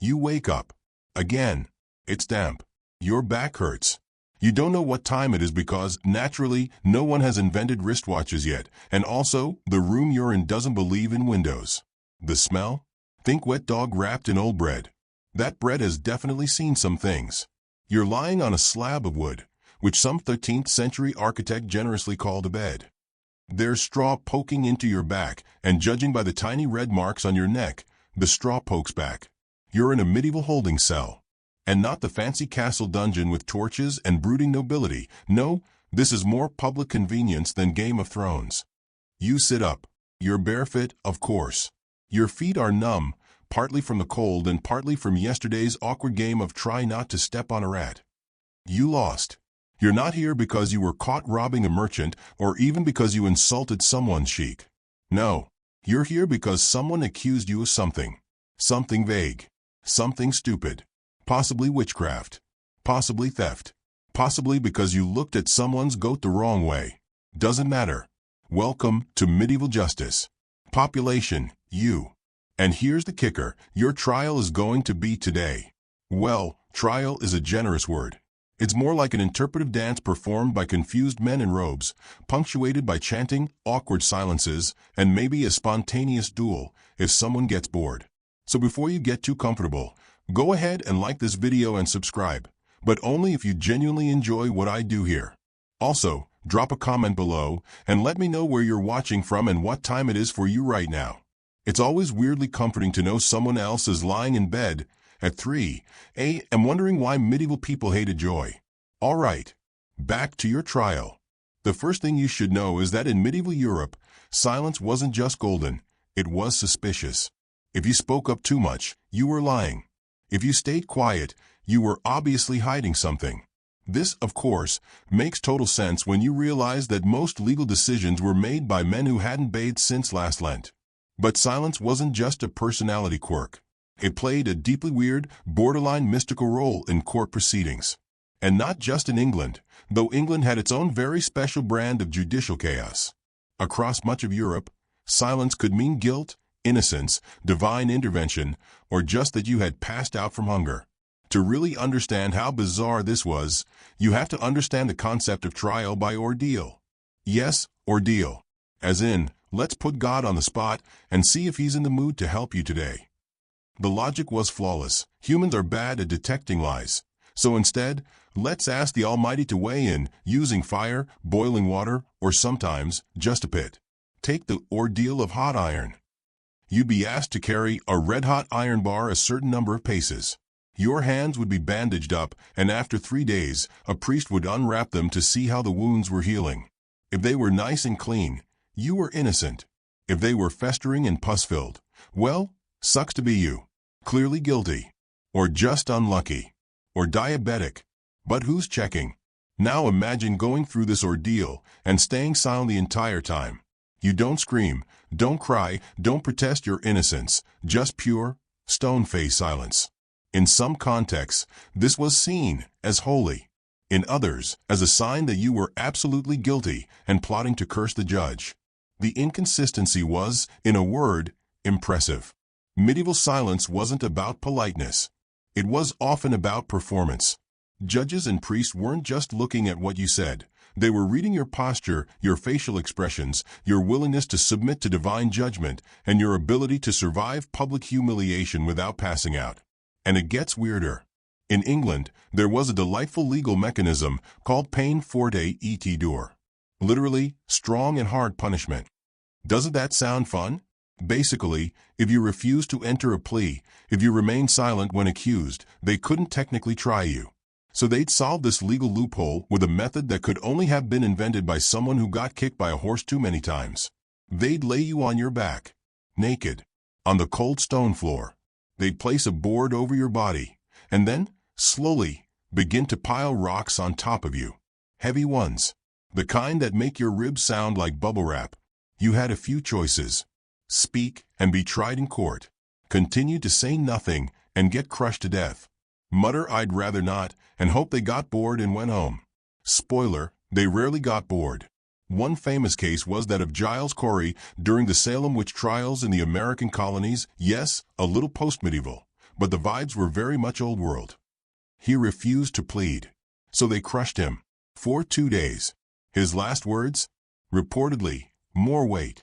You wake up. Again. It's damp. Your back hurts. You don't know what time it is because, naturally, no one has invented wristwatches yet, and also, the room you're in doesn't believe in windows. The smell? Think wet dog wrapped in old bread. That bread has definitely seen some things. You're lying on a slab of wood, which some 13th century architect generously called a bed. There's straw poking into your back, and judging by the tiny red marks on your neck, the straw pokes back. You're in a medieval holding cell. And not the fancy castle dungeon with torches and brooding nobility. No, this is more public convenience than Game of Thrones. You sit up. You're barefoot, of course. Your feet are numb, partly from the cold and partly from yesterday's awkward game of try not to step on a rat. You lost. You're not here because you were caught robbing a merchant or even because you insulted someone's chic. No, you're here because someone accused you of something. Something vague. Something stupid. Possibly witchcraft. Possibly theft. Possibly because you looked at someone's goat the wrong way. Doesn't matter. Welcome to medieval justice. Population, you. And here's the kicker, your trial is going to be today. Well, trial is a generous word. It's more like an interpretive dance performed by confused men in robes, punctuated by chanting, awkward silences, and maybe a spontaneous duel if someone gets bored. So before you get too comfortable, go ahead and like this video and subscribe, but only if you genuinely enjoy what I do here. Also, drop a comment below and let me know where you're watching from and what time it is for you right now. It's always weirdly comforting to know someone else is lying in bed at 3 a.m. wondering why medieval people hated joy. All right, back to your trial. The first thing you should know is that in medieval Europe, silence wasn't just golden, it was suspicious. If you spoke up too much, you were lying. If you stayed quiet, you were obviously hiding something. This, of course, makes total sense when you realize that most legal decisions were made by men who hadn't bathed since last Lent. But silence wasn't just a personality quirk. It played a deeply weird, borderline mystical role in court proceedings. And not just in England, though England had its own very special brand of judicial chaos. Across much of Europe, silence could mean guilt, innocence, divine intervention, or just that you had passed out from hunger. To really understand how bizarre this was, you have to understand the concept of trial by ordeal. Yes, ordeal. As in, let's put God on the spot and see if he's in the mood to help you today. The logic was flawless. Humans are bad at detecting lies. So instead, let's ask the Almighty to weigh in using fire, boiling water, or sometimes just a pit. Take the ordeal of hot iron. You'd be asked to carry a red-hot iron bar a certain number of paces. Your hands would be bandaged up, and after 3 days, a priest would unwrap them to see how the wounds were healing. If they were nice and clean, you were innocent. If they were festering and pus-filled, well, sucks to be you. Clearly guilty. Or just unlucky. Or diabetic. But who's checking? Now imagine going through this ordeal and staying silent the entire time. You don't scream, don't cry, don't protest your innocence, just pure, stone-faced silence. In some contexts, this was seen as holy. In others, as a sign that you were absolutely guilty and plotting to curse the judge. The inconsistency was, in a word, impressive. Medieval silence wasn't about politeness. It was often about performance. Judges and priests weren't just looking at what you said. They were reading your posture, your facial expressions, your willingness to submit to divine judgment, and your ability to survive public humiliation without passing out. And it gets weirder. In England, there was a delightful legal mechanism called peine forte et dure. Literally, strong and hard punishment. Doesn't that sound fun? Basically, if you refused to enter a plea, if you remained silent when accused, they couldn't technically try you. So they'd solve this legal loophole with a method that could only have been invented by someone who got kicked by a horse too many times. They'd lay you on your back, naked, on the cold stone floor. They'd place a board over your body, and then, slowly, begin to pile rocks on top of you. Heavy ones. The kind that make your ribs sound like bubble wrap. You had a few choices. Speak and be tried in court. Continue to say nothing and get crushed to death. Mutter "I'd rather not" and hope they got bored and went home. Spoiler, they rarely got bored. One famous case was that of Giles Corey during the Salem witch trials in the American colonies, yes, a little post-medieval, but the vibes were very much old world. He refused to plead. So they crushed him. For 2 days. His last words? Reportedly, more weight.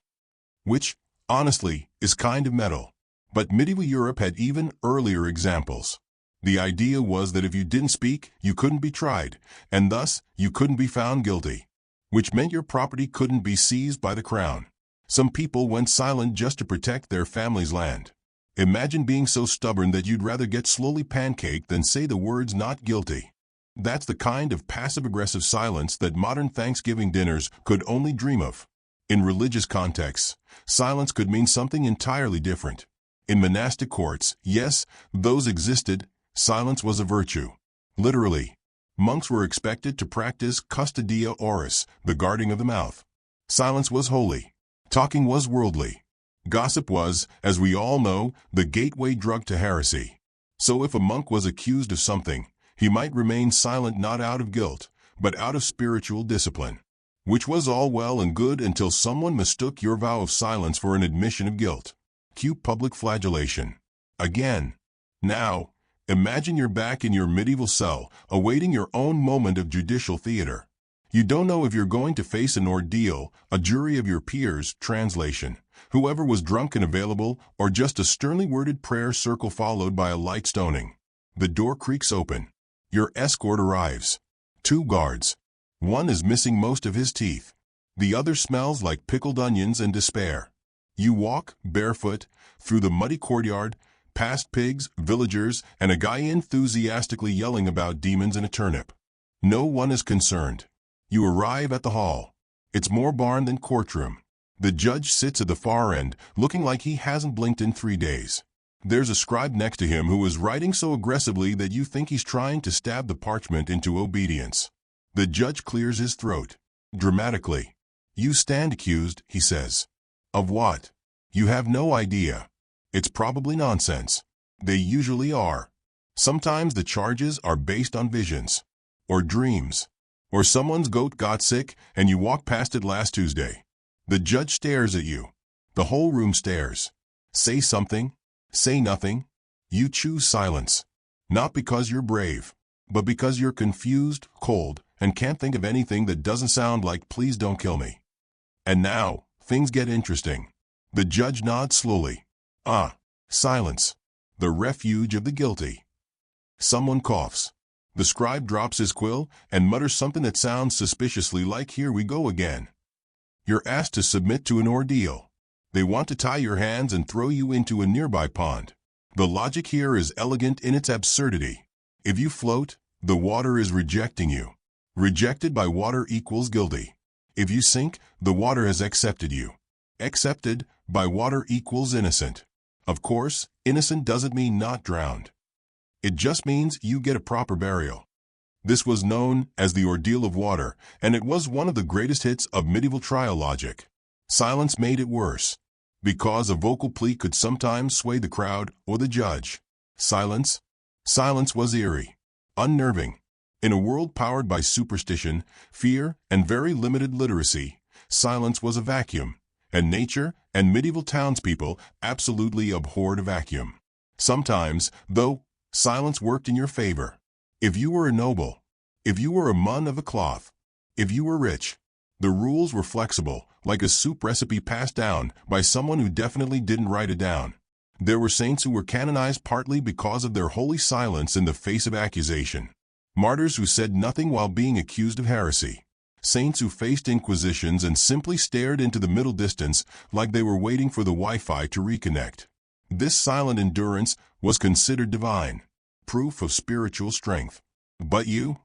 Which, honestly, is kind of metal. But medieval Europe had even earlier examples. The idea was that if you didn't speak, you couldn't be tried, and thus, you couldn't be found guilty. Which meant your property couldn't be seized by the crown. Some people went silent just to protect their family's land. Imagine being so stubborn that you'd rather get slowly pancaked than say the words not guilty. That's the kind of passive-aggressive silence that modern Thanksgiving dinners could only dream of. In religious contexts, silence could mean something entirely different. In monastic courts, yes, those existed, silence was a virtue. Literally, monks were expected to practice custodia oris, the guarding of the mouth. Silence was holy. Talking was worldly. Gossip was, as we all know, the gateway drug to heresy. So if a monk was accused of something, he might remain silent not out of guilt, but out of spiritual discipline. Which was all well and good until someone mistook your vow of silence for an admission of guilt. Cue public flagellation. Again. Now, imagine you're back in your medieval cell, awaiting your own moment of judicial theater. You don't know if you're going to face an ordeal, a jury of your peers, translation, whoever was drunk and available, or just a sternly worded prayer circle followed by a light stoning. The door creaks open. Your escort arrives. 2 guards. One is missing most of his teeth. The other smells like pickled onions and despair. You walk, barefoot, through the muddy courtyard, past pigs, villagers, and a guy enthusiastically yelling about demons and a turnip. No one is concerned. You arrive at the hall. It's more barn than courtroom. The judge sits at the far end, looking like he hasn't blinked in 3 days. There's a scribe next to him who is writing so aggressively that you think he's trying to stab the parchment into obedience. The judge clears his throat. Dramatically. You stand accused, he says. Of what? You have no idea. It's probably nonsense. They usually are. Sometimes the charges are based on visions. Or dreams. Or someone's goat got sick and you walked past it last Tuesday. The judge stares at you. The whole room stares. Say something. Say nothing. You choose silence. Not because you're brave, but because you're confused, cold, and can't think of anything that doesn't sound like please don't kill me. And now, things get interesting. The judge nods slowly. Silence. The refuge of the guilty. Someone coughs. The scribe drops his quill and mutters something that sounds suspiciously like here we go again. You're asked to submit to an ordeal. They want to tie your hands and throw you into a nearby pond. The logic here is elegant in its absurdity. If you float, the water is rejecting you. Rejected by water equals guilty. If you sink, the water has accepted you. Accepted by water equals innocent. Of course, innocent doesn't mean not drowned. It just means you get a proper burial. This was known as the ordeal of water, and it was one of the greatest hits of medieval trial logic. Silence made it worse, because a vocal plea could sometimes sway the crowd or the judge. Silence was eerie, unnerving. In a world powered by superstition, fear, and very limited literacy, silence was a vacuum, and nature and medieval townspeople absolutely abhorred a vacuum. Sometimes, though, silence worked in your favor. If you were a noble, if you were a man of a cloth, if you were rich, the rules were flexible, like a soup recipe passed down by someone who definitely didn't write it down. There were saints who were canonized partly because of their holy silence in the face of accusation. Martyrs who said nothing while being accused of heresy. Saints who faced inquisitions and simply stared into the middle distance like they were waiting for the Wi-Fi to reconnect. This silent endurance was considered divine, proof of spiritual strength. But you're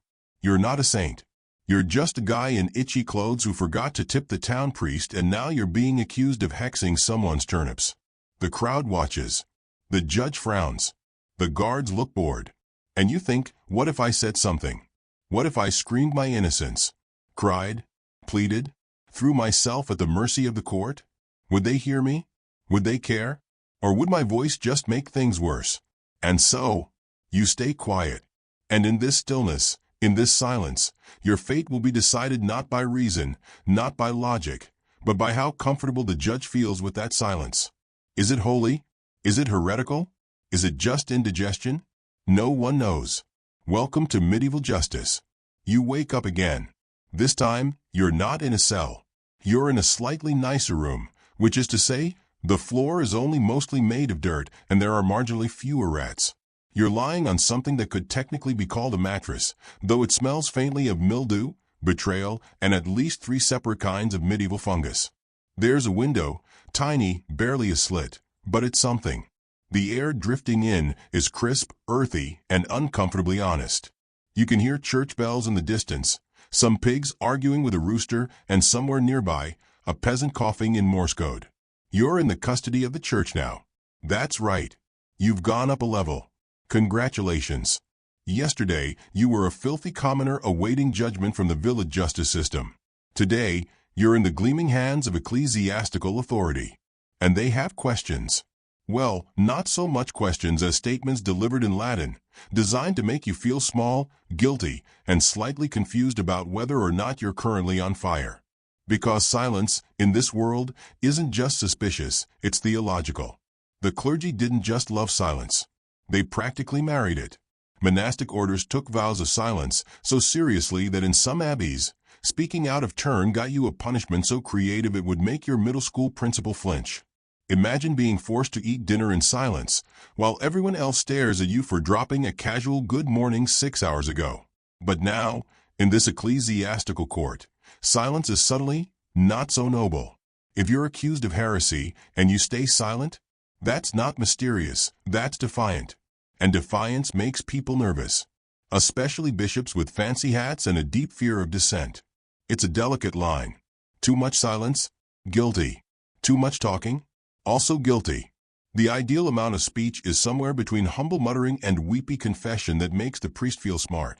not a saint. You're just a guy in itchy clothes who forgot to tip the town priest and now you're being accused of hexing someone's turnips. The crowd watches. The judge frowns. The guards look bored. And you think, what if I said something? What if I screamed my innocence? Cried? Pleaded? Threw myself at the mercy of the court? Would they hear me? Would they care? Or would my voice just make things worse? And so, you stay quiet. And in this stillness, in this silence, your fate will be decided not by reason, not by logic, but by how comfortable the judge feels with that silence. Is it holy? Is it heretical? Is it just indigestion? No one knows. Welcome to medieval justice. You wake up again. This time, you're not in a cell. You're in a slightly nicer room, which is to say, the floor is only mostly made of dirt and there are marginally fewer rats. You're lying on something that could technically be called a mattress, though it smells faintly of mildew, betrayal, and at least 3 separate kinds of medieval fungus. There's a window, tiny, barely a slit, but it's something. The air drifting in is crisp, earthy, and uncomfortably honest. You can hear church bells in the distance, some pigs arguing with a rooster, and somewhere nearby, a peasant coughing in Morse code. You're in the custody of the church now. That's right. You've gone up a level. Congratulations. Yesterday, you were a filthy commoner awaiting judgment from the village justice system. Today, you're in the gleaming hands of ecclesiastical authority. And they have questions. Well, not so much questions as statements delivered in Latin, designed to make you feel small, guilty, and slightly confused about whether or not you're currently on fire. Because silence, in this world, isn't just suspicious, it's theological. The clergy didn't just love silence. They practically married it. Monastic orders took vows of silence so seriously that in some abbeys, speaking out of turn got you a punishment so creative it would make your middle school principal flinch. Imagine being forced to eat dinner in silence, while everyone else stares at you for dropping a casual good morning 6 hours ago. But now, in this ecclesiastical court, silence is subtly not so noble. If you're accused of heresy and you stay silent, that's not mysterious, that's defiant. And defiance makes people nervous, especially bishops with fancy hats and a deep fear of dissent. It's a delicate line. Too much silence? Guilty. Too much talking? Also guilty. The ideal amount of speech is somewhere between humble muttering and weepy confession that makes the priest feel smart.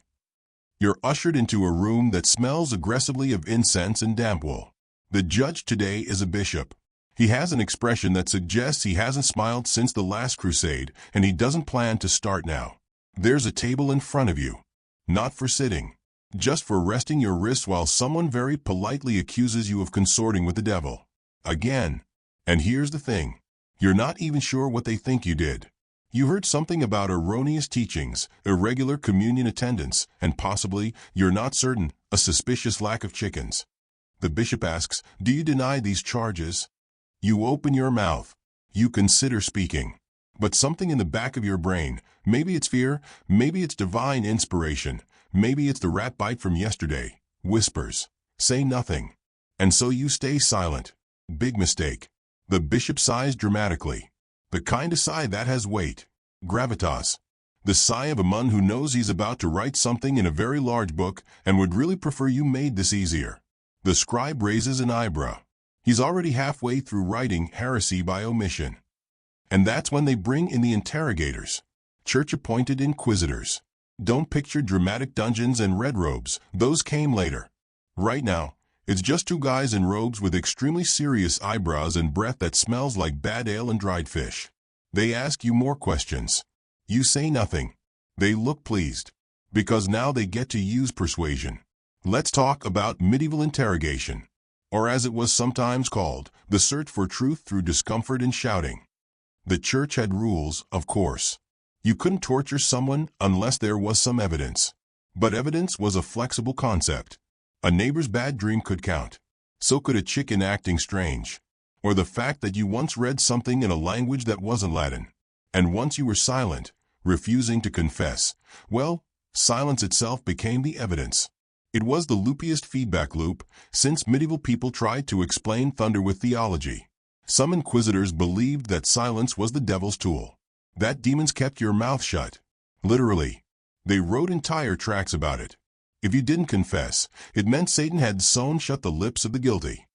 You're ushered into a room that smells aggressively of incense and damp wool. The judge today is a bishop. He has an expression that suggests he hasn't smiled since the last crusade, and he doesn't plan to start now. There's a table in front of you. Not for sitting. Just for resting your wrists while someone very politely accuses you of consorting with the devil. Again. And here's the thing. You're not even sure what they think you did. You heard something about erroneous teachings, irregular communion attendance, and possibly, you're not certain, a suspicious lack of chickens. The bishop asks, "Do you deny these charges?" You open your mouth. You consider speaking. But something in the back of your brain, maybe it's fear, maybe it's divine inspiration, maybe it's the rat bite from yesterday, whispers, "Say nothing." And so you stay silent. Big mistake. The bishop sighs dramatically. The kind of sigh that has weight. Gravitas. The sigh of a man who knows he's about to write something in a very large book and would really prefer you made this easier. The scribe raises an eyebrow. He's already halfway through writing heresy by omission. And that's when they bring in the interrogators. Church-appointed inquisitors. Don't picture dramatic dungeons and red robes. Those came later. Right now, it's just 2 guys in robes with extremely serious eyebrows and breath that smells like bad ale and dried fish. They ask you more questions. You say nothing. They look pleased. Because now they get to use persuasion. Let's talk about medieval interrogation. Or as it was sometimes called, the search for truth through discomfort and shouting. The church had rules, of course. You couldn't torture someone unless there was some evidence. But evidence was a flexible concept. A neighbor's bad dream could count. So could a chicken acting strange. Or the fact that you once read something in a language that wasn't Latin. And once you were silent, refusing to confess, well, silence itself became the evidence. It was the loopiest feedback loop, since medieval people tried to explain thunder with theology. Some inquisitors believed that silence was the devil's tool. That demons kept your mouth shut. Literally. They wrote entire tracts about it. If you didn't confess, it meant Satan had sewn shut the lips of the guilty.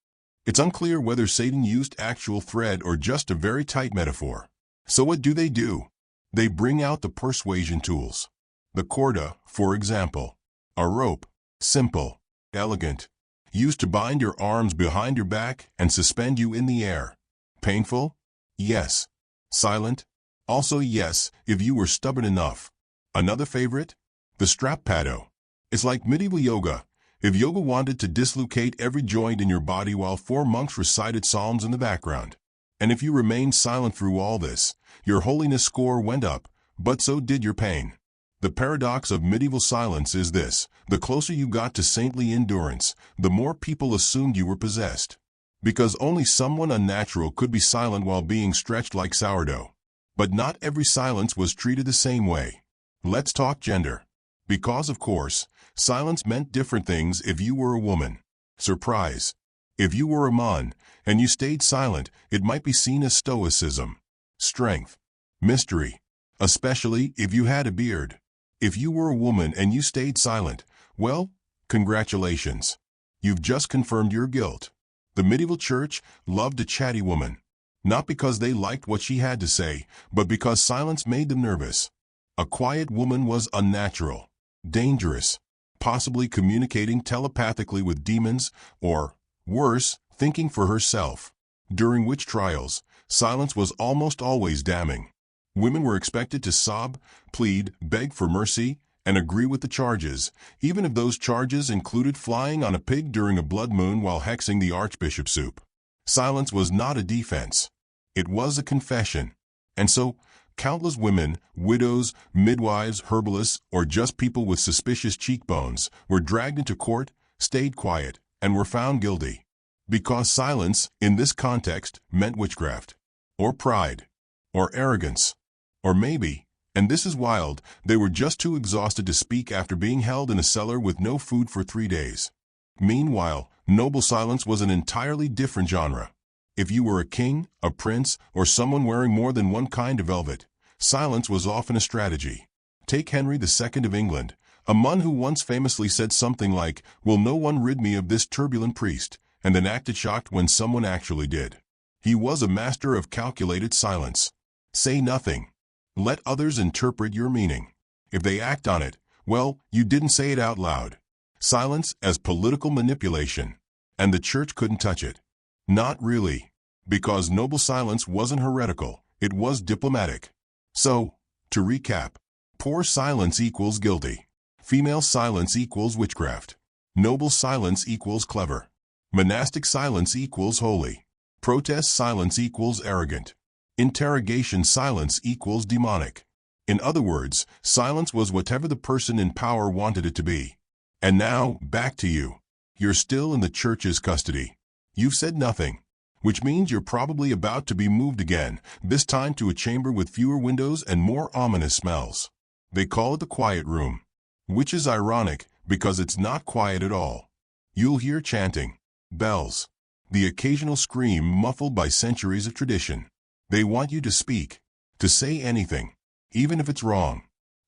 It's unclear whether Satan used actual thread or just a very tight metaphor. So what do? They bring out the persuasion tools. The corda, for example. A rope. Simple, elegant, used to bind your arms behind your back and suspend you in the air. Painful? Yes. Silent? Also yes, if you were stubborn enough. Another favorite? The strappado. It's like medieval yoga. If yoga wanted to dislocate every joint in your body while 4 monks recited psalms in the background. And if you remained silent through all this, your holiness score went up, but so did your pain. The paradox of medieval silence is this: the closer you got to saintly endurance, the more people assumed you were possessed. Because only someone unnatural could be silent while being stretched like sourdough. But not every silence was treated the same way. Let's talk gender. Because, of course, silence meant different things if you were a woman. Surprise. If you were a man, and you stayed silent, it might be seen as stoicism, strength, mystery, especially if you had a beard. If you were a woman and you stayed silent, well, congratulations. You've just confirmed your guilt. The medieval church loved a chatty woman, not because they liked what she had to say, but because silence made them nervous. A quiet woman was unnatural, dangerous, possibly communicating telepathically with demons, or, worse, thinking for herself. During witch trials, silence was almost always damning. Women were expected to sob, plead, beg for mercy, and agree with the charges, even if those charges included flying on a pig during a blood moon while hexing the archbishop's soup. Silence was not a defense. It was a confession. And so, countless women, widows, midwives, herbalists, or just people with suspicious cheekbones, were dragged into court, stayed quiet, and were found guilty. Because silence, in this context, meant witchcraft, or pride, or arrogance, or maybe, and this is wild, they were just too exhausted to speak after being held in a cellar with no food for 3 days. Meanwhile, noble silence was an entirely different genre. If you were a king, a prince, or someone wearing more than one kind of velvet, silence was often a strategy. Take Henry II of England, a man who once famously said something like, "Will no one rid me of this turbulent priest?" and then acted shocked when someone actually did. He was a master of calculated silence. Say nothing. Let others interpret your meaning. If they act on it, well, you didn't say it out loud. Silence as political manipulation. And the church couldn't touch it. Not really. Because noble silence wasn't heretical, it was diplomatic. So, to recap, poor silence equals guilty. Female silence equals witchcraft. Noble silence equals clever. Monastic silence equals holy. Protest silence equals arrogant. Interrogation silence equals demonic. In other words, silence was whatever the person in power wanted it to be. And now, back to you. You're still in the church's custody. You've said nothing, which means you're probably about to be moved again, this time to a chamber with fewer windows and more ominous smells. They call it the quiet room, which is ironic because it's not quiet at all. You'll hear chanting, bells, the occasional scream muffled by centuries of tradition. They want you to speak, to say anything, even if it's wrong,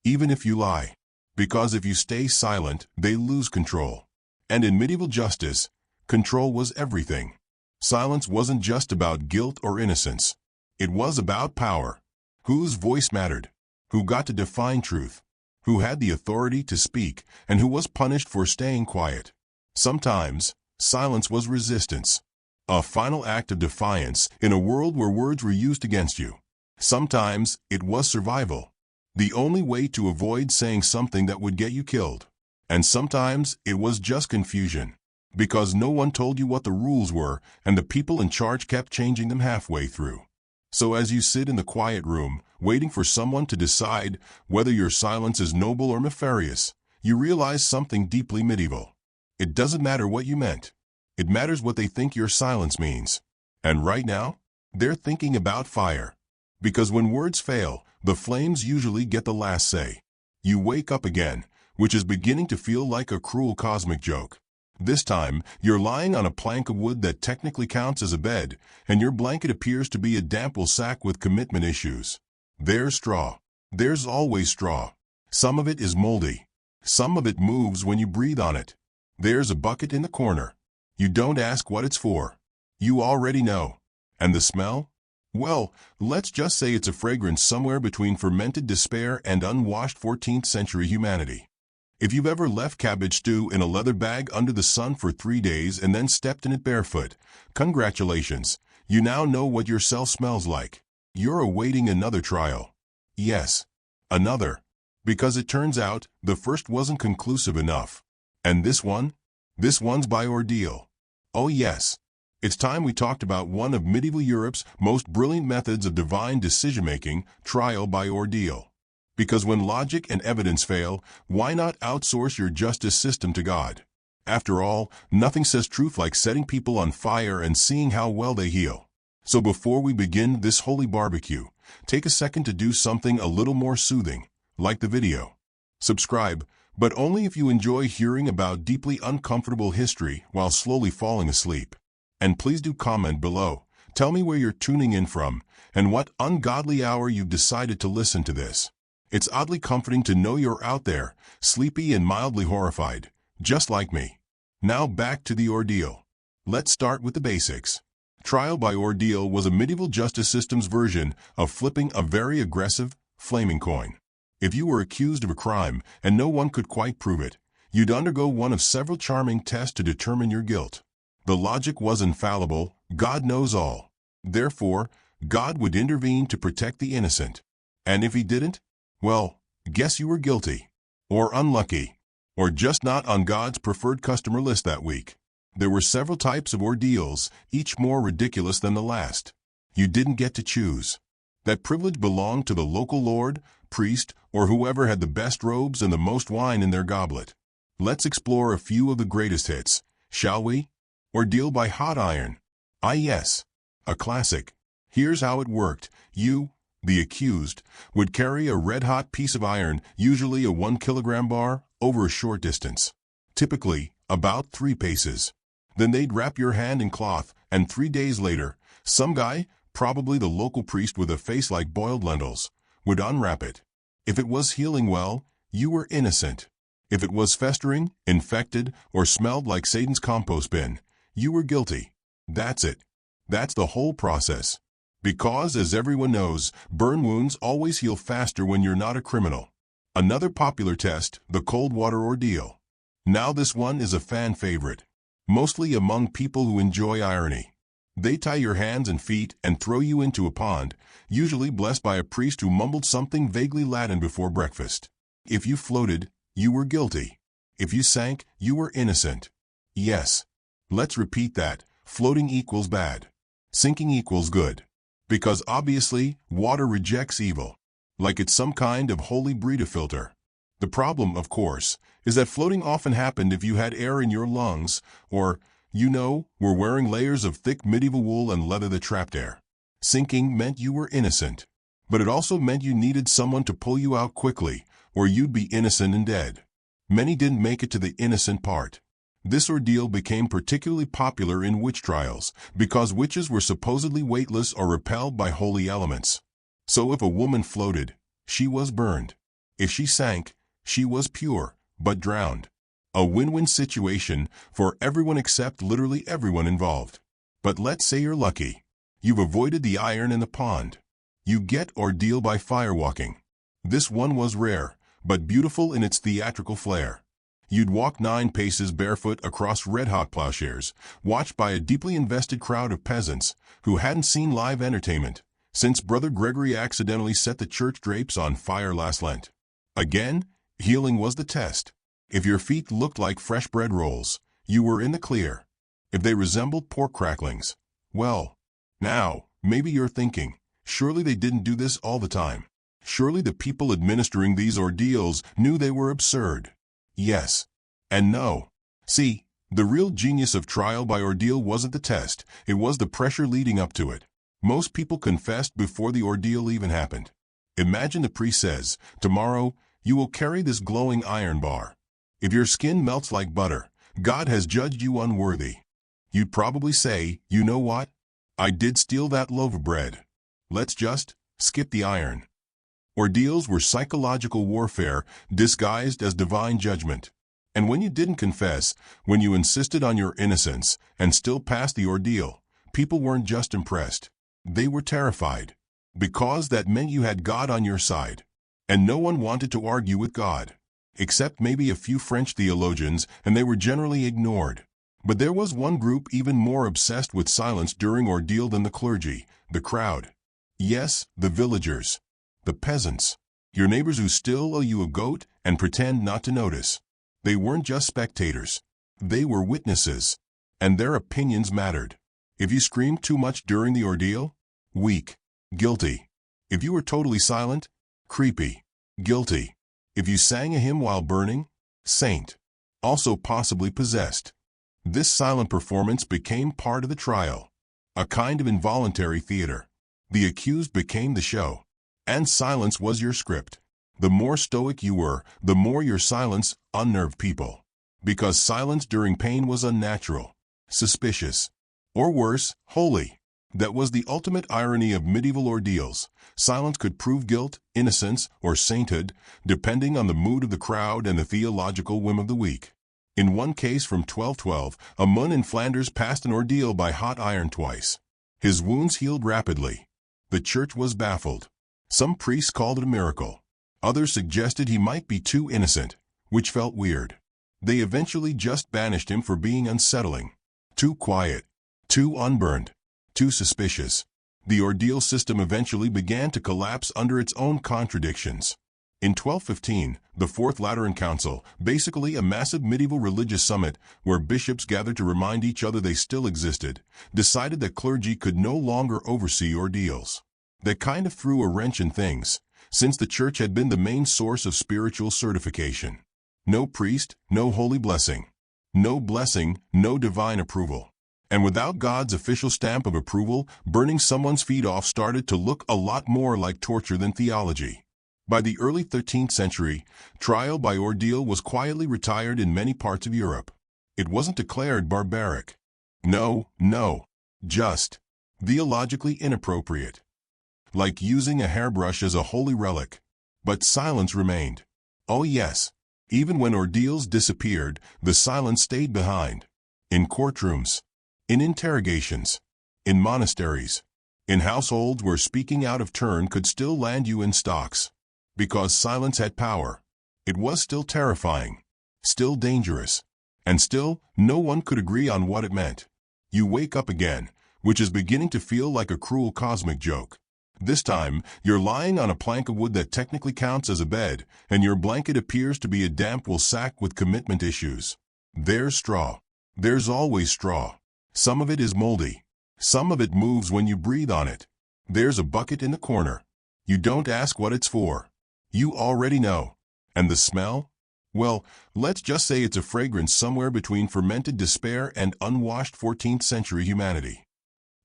even if you lie. Because if you stay silent, they lose control. And in medieval justice, control was everything. Silence wasn't just about guilt or innocence. It was about power. Whose voice mattered? Who got to define truth? Who had the authority to speak, and who was punished for staying quiet? Sometimes, silence was resistance. A final act of defiance in a world where words were used against you. Sometimes, it was survival. The only way to avoid saying something that would get you killed. And sometimes, it was just confusion. Because no one told you what the rules were, and the people in charge kept changing them halfway through. So as you sit in the quiet room, waiting for someone to decide whether your silence is noble or nefarious, you realize something deeply medieval. It doesn't matter what you meant. It matters what they think your silence means. And right now, they're thinking about fire. Because when words fail, the flames usually get the last say. You wake up again, which is beginning to feel like a cruel cosmic joke. This time, you're lying on a plank of wood that technically counts as a bed, and your blanket appears to be a damp wool sack with commitment issues. There's straw. There's always straw. Some of it is moldy. Some of it moves when you breathe on it. There's a bucket in the corner. You don't ask what it's for. You already know. And the smell? Well, let's just say it's a fragrance somewhere between fermented despair and unwashed 14th century humanity. If you've ever left cabbage stew in a leather bag under the sun for 3 days and then stepped in it barefoot, congratulations, you now know what your cell smells like. You're awaiting another trial. Yes, another. Because it turns out, the first wasn't conclusive enough. And this one? This one's by ordeal. Oh yes. It's time we talked about one of medieval Europe's most brilliant methods of divine decision-making, trial by ordeal. Because when logic and evidence fail, why not outsource your justice system to God? After all, nothing says truth like setting people on fire and seeing how well they heal. So before we begin this holy barbecue, take a second to do something a little more soothing, like the video. Subscribe, but only if you enjoy hearing about deeply uncomfortable history while slowly falling asleep. And please do comment below. Tell me where you're tuning in from and what ungodly hour you've decided to listen to this. It's oddly comforting to know you're out there, sleepy and mildly horrified, just like me. Now back to the ordeal. Let's start with the basics. Trial by ordeal was a medieval justice system's version of flipping a very aggressive, flaming coin. If you were accused of a crime and no one could quite prove it, you'd undergo one of several charming tests to determine your guilt. The logic was infallible. God knows all. Therefore, God would intervene to protect the innocent. And if he didn't, well, guess you were guilty, or unlucky, or just not on God's preferred customer list that week. There were several types of ordeals, each more ridiculous than the last. You didn't get to choose. That privilege belonged to the local lord, priest, or whoever had the best robes and the most wine in their goblet. Let's explore a few of the greatest hits, shall we? Ordeal by hot iron. Ah yes, a classic. Here's how it worked. You, the accused, would carry a red-hot piece of iron, usually a 1-kilogram bar, over a short distance. Typically, about 3 paces. Then they'd wrap your hand in cloth, and 3 days later, some guy, probably the local priest with a face like boiled lentils, would unwrap it. If it was healing well, you were innocent. If it was festering, infected, or smelled like Satan's compost bin, you were guilty. That's it. That's the whole process. Because, as everyone knows, burn wounds always heal faster when you're not a criminal. Another popular test, the cold water ordeal. Now this one is a fan favorite, mostly among people who enjoy irony. They tie your hands and feet and throw you into a pond, usually blessed by a priest who mumbled something vaguely Latin before breakfast. If you floated, you were guilty. If you sank, you were innocent. Yes. Let's repeat that. Floating equals bad. Sinking equals good. Because obviously, water rejects evil. Like it's some kind of holy Brita filter. The problem, of course, is that floating often happened if you had air in your lungs, or, were wearing layers of thick medieval wool and leather that trapped air. Sinking meant you were innocent. But it also meant you needed someone to pull you out quickly, or you'd be innocent and dead. Many didn't make it to the innocent part. This ordeal became particularly popular in witch trials, because witches were supposedly weightless or repelled by holy elements. So if a woman floated, she was burned. If she sank, she was pure, but drowned. A win-win situation for everyone except literally everyone involved. But let's say you're lucky. You've avoided the iron in the pond. You get ordeal by firewalking. This one was rare, but beautiful in its theatrical flair. You'd walk 9 paces barefoot across red-hot plowshares, watched by a deeply invested crowd of peasants who hadn't seen live entertainment since Brother Gregory accidentally set the church drapes on fire last Lent. Again, healing was the test. If your feet looked like fresh bread rolls, you were in the clear. If they resembled pork cracklings, well, now, maybe you're thinking, surely they didn't do this all the time. Surely the people administering these ordeals knew they were absurd. Yes. And no. See, the real genius of trial by ordeal wasn't the test, it was the pressure leading up to it. Most people confessed before the ordeal even happened. Imagine the priest says, tomorrow, you will carry this glowing iron bar. If your skin melts like butter, God has judged you unworthy. You'd probably say, you know what? I did steal that loaf of bread. Let's just skip the iron. Ordeals were psychological warfare disguised as divine judgment. And when you didn't confess, when you insisted on your innocence and still passed the ordeal, people weren't just impressed. They were terrified. Because that meant you had God on your side. And no one wanted to argue with God. Except maybe a few French theologians, and they were generally ignored. But there was one group even more obsessed with silence during ordeal than the clergy, the crowd. Yes, the villagers. The peasants, your neighbors who still owe you a goat and pretend not to notice. They weren't just spectators. They were witnesses. And their opinions mattered. If you screamed too much during the ordeal, weak, guilty. If you were totally silent, creepy, guilty. If you sang a hymn while burning, saint. Also possibly possessed. This silent performance became part of the trial, a kind of involuntary theater. The accused became the show, and silence was your script. The more stoic you were, the more your silence unnerved people. Because silence during pain was unnatural, suspicious, or worse, holy. That was the ultimate irony of medieval ordeals. Silence could prove guilt, innocence, or sainthood, depending on the mood of the crowd and the theological whim of the week. In one case from 1212, a man in Flanders passed an ordeal by hot iron twice. His wounds healed rapidly. The church was baffled. Some priests called it a miracle. Others suggested he might be too innocent, which felt weird. They eventually just banished him for being unsettling. Too quiet. Too unburned. Too suspicious. The ordeal system eventually began to collapse under its own contradictions. In 1215, the Fourth Lateran Council, basically a massive medieval religious summit where bishops gathered to remind each other they still existed, decided that clergy could no longer oversee ordeals. That kind of threw a wrench in things, since the church had been the main source of spiritual certification. No priest, no holy blessing. No blessing, no divine approval. And without God's official stamp of approval, burning someone's feet off started to look a lot more like torture than theology. By the early 13th century, trial by ordeal was quietly retired in many parts of Europe. It wasn't declared barbaric. No, just theologically inappropriate. Like using a hairbrush as a holy relic. But silence remained. Oh yes, even when ordeals disappeared, the silence stayed behind. In courtrooms. In interrogations. In monasteries. In households where speaking out of turn could still land you in stocks. Because silence had power. It was still terrifying. Still dangerous. And still, no one could agree on what it meant. You wake up again, which is beginning to feel like a cruel cosmic joke. This time, you're lying on a plank of wood that technically counts as a bed, and your blanket appears to be a damp wool sack with commitment issues. There's straw. There's always straw. Some of it is moldy. Some of it moves when you breathe on it. There's a bucket in the corner. You don't ask what it's for. You already know. And the smell? Well, let's just say it's a fragrance somewhere between fermented despair and unwashed 14th century humanity.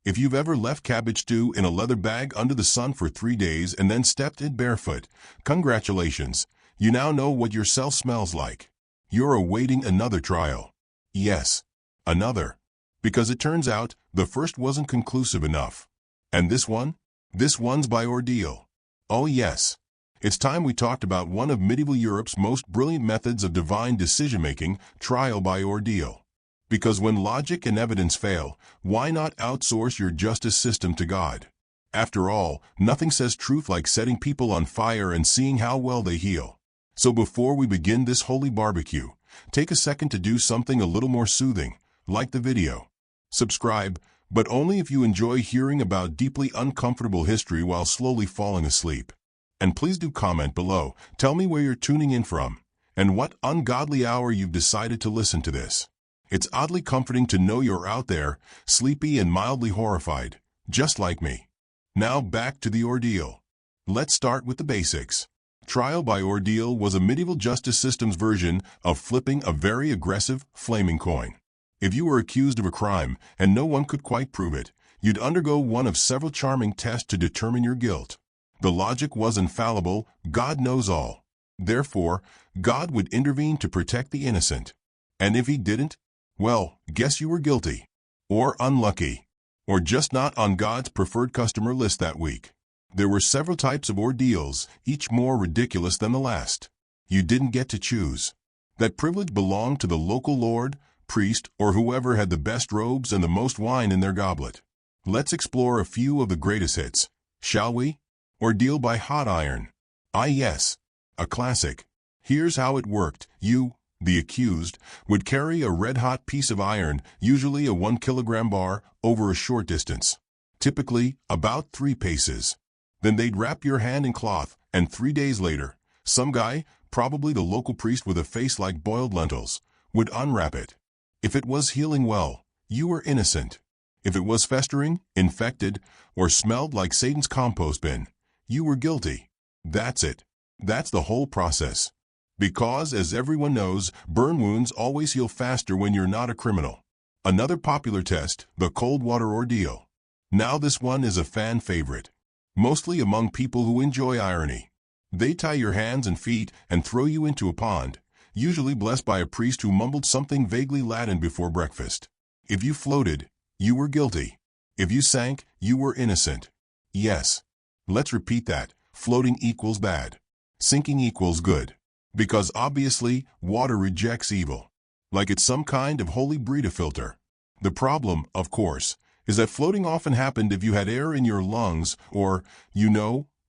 If you've ever left cabbage stew in a leather bag under the sun for 3 days and then stepped in barefoot, congratulations, you now know what yourself smells like. You're awaiting another trial. Yes, another. Because it turns out, the first wasn't conclusive enough. And this one? This one's by ordeal. Oh yes. It's time we talked about one of medieval Europe's most brilliant methods of divine decision-making, trial by ordeal. Because when logic and evidence fail, why not outsource your justice system to God? After all, nothing says truth like setting people on fire and seeing how well they heal. So before we begin this holy barbecue, take a second to do something a little more soothing, like the video. Subscribe, but only if you enjoy hearing about deeply uncomfortable history while slowly falling asleep. And please do comment below, tell me where you're tuning in from, and what ungodly hour you've decided to listen to this. It's oddly comforting to know you're out there, sleepy and mildly horrified, just like me. Now back to the ordeal. Let's start with the basics. Trial by ordeal was a medieval justice system's version of flipping a very aggressive, flaming coin. If you were accused of a crime, and no one could quite prove it, you'd undergo one of several charming tests to determine your guilt. The logic was infallible, God knows all. Therefore, God would intervene to protect the innocent. And if he didn't, well, guess you were guilty. Or unlucky. Or just not on God's preferred customer list that week. There were several types of ordeals, each more ridiculous than the last. You didn't get to choose. That privilege belonged to the local lord, priest, or whoever had the best robes and the most wine in their goblet. Let's explore a few of the greatest hits, shall we? Ordeal by hot iron. Ah yes, a classic. Here's how it worked. You, the accused, would carry a red-hot piece of iron, usually a 1-kilogram bar, over a short distance. Typically, about 3 paces. Then they'd wrap your hand in cloth, and 3 days later, some guy, probably the local priest with a face like boiled lentils, would unwrap it. If it was healing well, you were innocent. If it was festering, infected, or smelled like Satan's compost bin, you were guilty. That's it. That's the whole process. Because, as everyone knows, burn wounds always heal faster when you're not a criminal. Another popular test, the cold water ordeal. Now this one is a fan favorite, mostly among people who enjoy irony. They tie your hands and feet and throw you into a pond, usually blessed by a priest who mumbled something vaguely Latin before breakfast. If you floated, you were guilty. If you sank, you were innocent. Yes. Let's repeat that. Floating equals bad. Sinking equals good. Because obviously, water rejects evil. Like it's some kind of holy Brita filter. The problem, of course, is that floating often happened if you had air in your lungs or,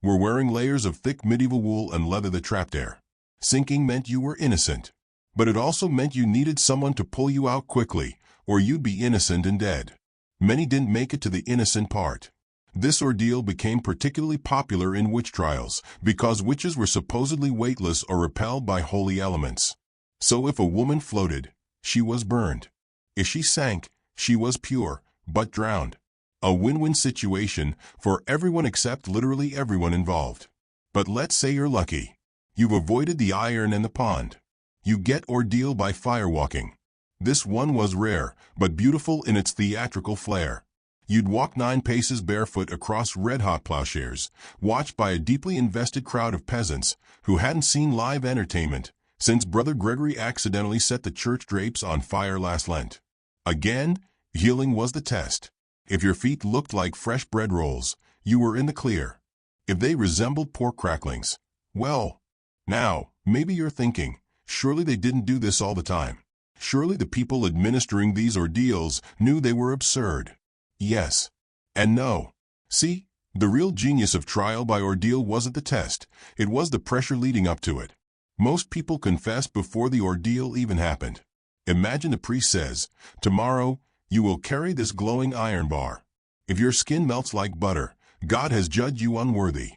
were wearing layers of thick medieval wool and leather that trapped air. Sinking meant you were innocent. But it also meant you needed someone to pull you out quickly, or you'd be innocent and dead. Many didn't make it to the innocent part. This ordeal became particularly popular in witch trials because witches were supposedly weightless or repelled by holy elements. So if a woman floated, she was burned. If she sank, she was pure, but drowned. A win-win situation for everyone except literally everyone involved. But let's say you're lucky. You've avoided the iron and the pond. You get ordeal by firewalking. This one was rare, but beautiful in its theatrical flair. You'd walk 9 paces barefoot across red-hot plowshares, watched by a deeply invested crowd of peasants who hadn't seen live entertainment since Brother Gregory accidentally set the church drapes on fire last Lent. Again, healing was the test. If your feet looked like fresh bread rolls, you were in the clear. If they resembled pork cracklings, well, now, maybe you're thinking, surely they didn't do this all the time. Surely the people administering these ordeals knew they were absurd. Yes. And no. See, the real genius of trial by ordeal wasn't the test, it was the pressure leading up to it. Most people confessed before the ordeal even happened. Imagine the priest says, "Tomorrow, you will carry this glowing iron bar. If your skin melts like butter, God has judged you unworthy."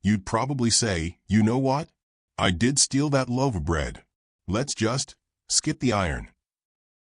You'd probably say, "You know what? I did steal that loaf of bread. Let's just skip the iron."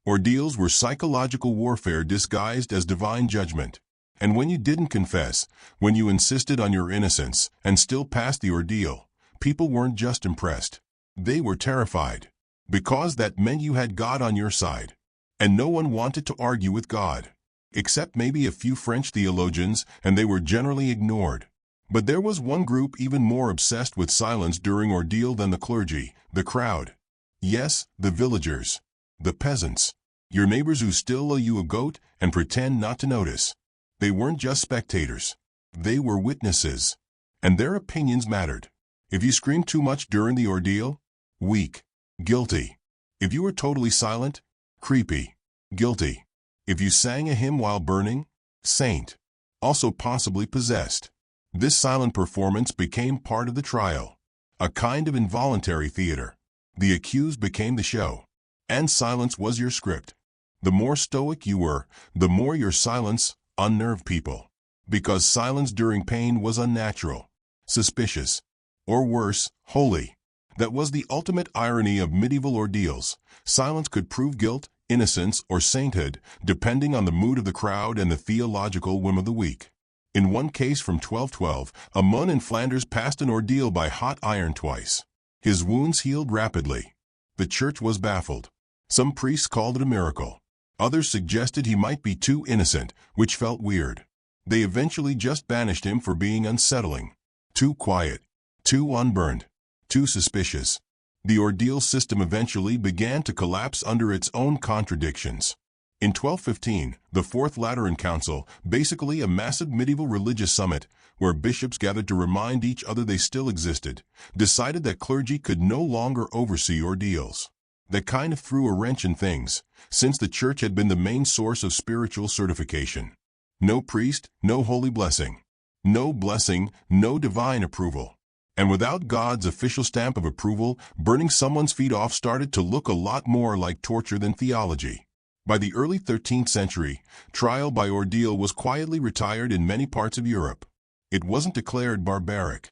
Ordeals were psychological warfare disguised as divine judgment. And when you didn't confess, when you insisted on your innocence and still passed the ordeal, people weren't just impressed. They were terrified. Because that meant you had God on your side. And no one wanted to argue with God. Except maybe a few French theologians, and they were generally ignored. But there was one group even more obsessed with silence during ordeal than the clergy, the crowd. Yes, the villagers. The peasants. Your neighbors who still owe you a goat and pretend not to notice. They weren't just spectators. They were witnesses. And their opinions mattered. If you screamed too much during the ordeal, weak. Guilty. If you were totally silent, creepy. Guilty. If you sang a hymn while burning, saint. Also possibly possessed. This silent performance became part of the trial. A kind of involuntary theater. The accused became the show. And silence was your script. The more stoic you were, the more your silence unnerved people. Because silence during pain was unnatural, suspicious, or worse, holy. That was the ultimate irony of medieval ordeals. Silence could prove guilt, innocence, or sainthood, depending on the mood of the crowd and the theological whim of the week. In one case from 1212, a monk in Flanders passed an ordeal by hot iron twice. His wounds healed rapidly. The church was baffled. Some priests called it a miracle. Others suggested he might be too innocent, which felt weird. They eventually just banished him for being unsettling. Too quiet. Too unburned. Too suspicious. The ordeal system eventually began to collapse under its own contradictions. In 1215, the Fourth Lateran Council, basically a massive medieval religious summit, where bishops gathered to remind each other they still existed, decided that clergy could no longer oversee ordeals. That kind of threw a wrench in things, since the church had been the main source of spiritual certification. No priest, no holy blessing. No blessing, no divine approval. And without God's official stamp of approval, burning someone's feet off started to look a lot more like torture than theology. By the early 13th century, trial by ordeal was quietly retired in many parts of Europe. It wasn't declared barbaric.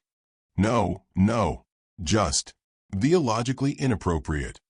No, just theologically inappropriate.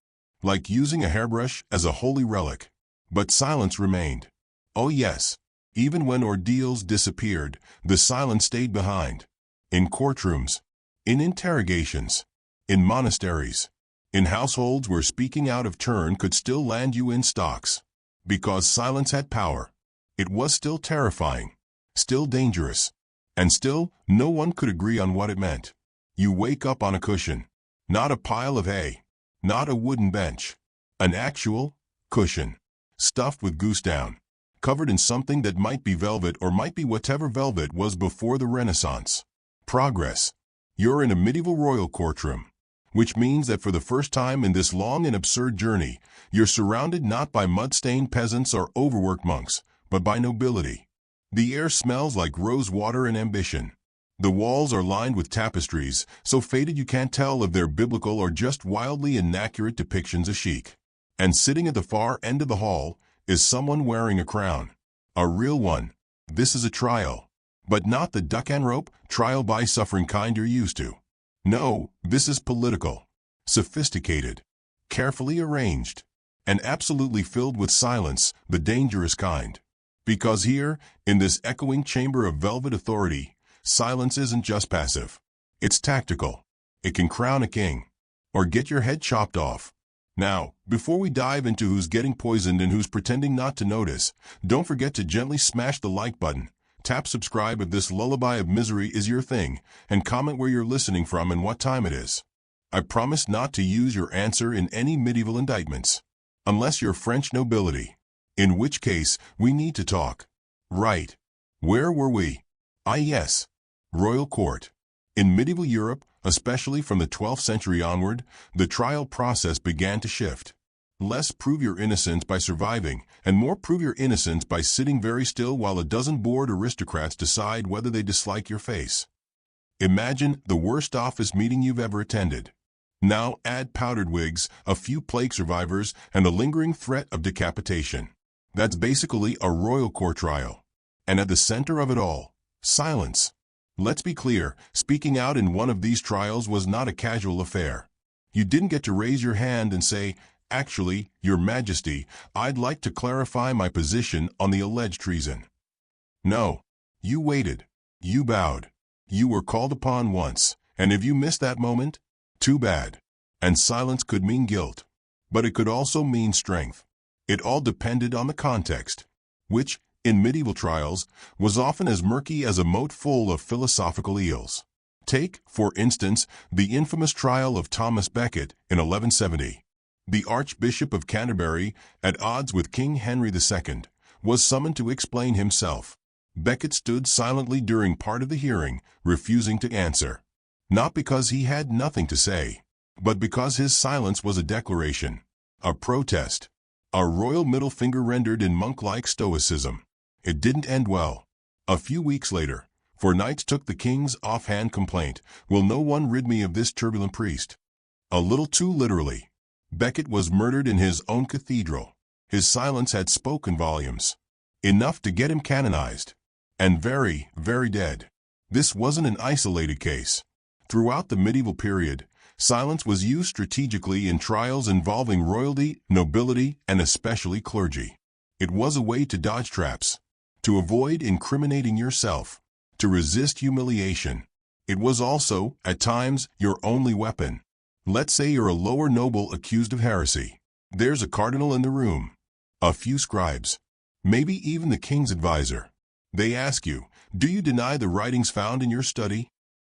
Like using a hairbrush as a holy relic. But silence remained. Oh yes, Even when ordeals disappeared, the silence stayed behind. In courtrooms, in interrogations, in monasteries, in households where speaking out of turn could still land you in stocks. Because silence had power. It was still terrifying, still dangerous, and still no one could agree on what it meant. You wake up on a cushion, not a pile of hay, not a wooden bench, an actual cushion, stuffed with goose down, covered in something that might be velvet or might be whatever velvet was before the Renaissance. Progress. You're in a medieval royal courtroom, which means that for the first time in this long and absurd journey, you're surrounded not by mud-stained peasants or overworked monks, but by nobility. The air smells like rose water and ambition. The walls are lined with tapestries, so faded you can't tell if they're biblical or just wildly inaccurate depictions of chic. And sitting at the far end of the hall is someone wearing a crown. A real one. This is a trial. But not the duck and rope trial by suffering kind you're used to. No, this is political, sophisticated, carefully arranged, and absolutely filled with silence, the dangerous kind. Because here, in this echoing chamber of velvet authority, silence isn't just passive. It's tactical. It can crown a king, or get your head chopped off. Now, before we dive into who's getting poisoned and who's pretending not to notice, don't forget to gently smash the like button. Tap subscribe if this lullaby of misery is your thing, and comment where you're listening from and what time it is. I promise not to use your answer in any medieval indictments. Unless you're French nobility. In which case, we need to talk. Right. Where were we? Yes. Royal court. In medieval Europe, especially from the 12th century onward, the trial process began to shift. Less prove your innocence by surviving, and more prove your innocence by sitting very still while a dozen bored aristocrats decide whether they dislike your face. Imagine the worst office meeting you've ever attended. Now add powdered wigs, a few plague survivors, and a lingering threat of decapitation. That's basically a royal court trial. And at the center of it all, silence. Let's be clear, speaking out in one of these trials was not a casual affair. You didn't get to raise your hand and say, "Actually, Your Majesty, I'd like to clarify my position on the alleged treason." No. You waited. You bowed. You were called upon once, and if you missed that moment, too bad. And silence could mean guilt. But it could also mean strength. It all depended on the context, which, in medieval trials, was often as murky as a moat full of philosophical eels. Take, for instance, the infamous trial of Thomas Becket in 1170. The Archbishop of Canterbury, at odds with King Henry II, was summoned to explain himself. Becket stood silently during part of the hearing, refusing to answer. Not because he had nothing to say, but because his silence was a declaration, a protest, a royal middle finger rendered in monk-like stoicism. It didn't end well. A few weeks later, for knights took the king's offhand complaint, "Will no one rid me of this turbulent priest?" A little too literally. Becket was murdered in his own cathedral. His silence had spoken volumes. Enough to get him canonized. And very, very dead. This wasn't an isolated case. Throughout the medieval period, silence was used strategically in trials involving royalty, nobility, and especially clergy. It was a way to dodge traps, to avoid incriminating yourself, to resist humiliation. It was also, at times, your only weapon. Let's say you're a lower noble accused of heresy. There's a cardinal in the room, a few scribes, maybe even the king's advisor. They ask you, do you deny the writings found in your study?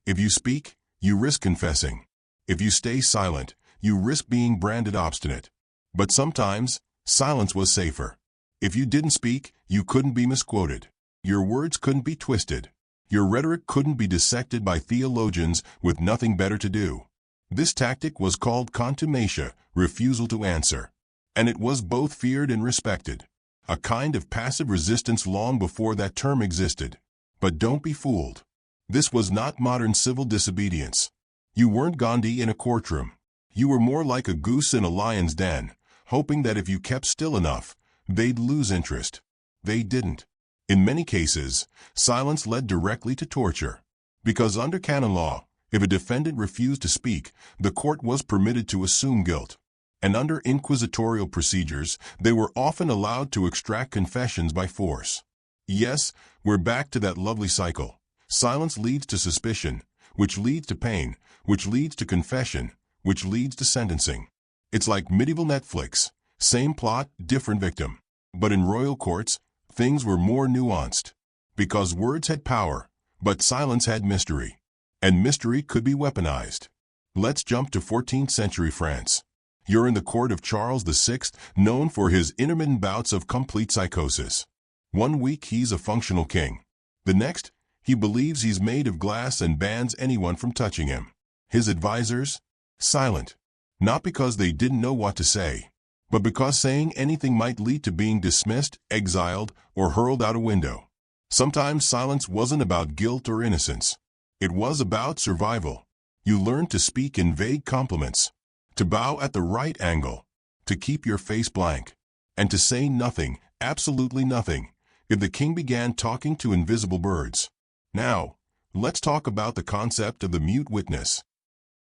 If you speak, you risk confessing. If you stay silent, you risk being branded obstinate. But sometimes, silence was safer. If you didn't speak, you couldn't be misquoted. Your words couldn't be twisted. Your rhetoric couldn't be dissected by theologians with nothing better to do. This tactic was called contumacia, refusal to answer. And it was both feared and respected. A kind of passive resistance long before that term existed. But don't be fooled. This was not modern civil disobedience. You weren't Gandhi in a courtroom. You were more like a goose in a lion's den, hoping that if you kept still enough, they'd lose interest. They didn't. In many cases, silence led directly to torture. Because under canon law, if a defendant refused to speak, the court was permitted to assume guilt. And under inquisitorial procedures, they were often allowed to extract confessions by force. Yes, we're back to that lovely cycle. Silence leads to suspicion, which leads to pain, which leads to confession, which leads to sentencing. It's like medieval Netflix. Same plot, different victim. But in royal courts, things were more nuanced. Because words had power, but silence had mystery. And mystery could be weaponized. Let's jump to 14th century France. You're in the court of Charles VI, known for his intermittent bouts of complete psychosis. One week he's a functional king. The next, he believes he's made of glass and bans anyone from touching him. His advisors? Silent. Not because they didn't know what to say, but because saying anything might lead to being dismissed, exiled, or hurled out a window. Sometimes silence wasn't about guilt or innocence. It was about survival. You learned to speak in vague compliments, to bow at the right angle, to keep your face blank, and to say nothing, absolutely nothing, if the king began talking to invisible birds. Now, let's talk about the concept of the mute witness.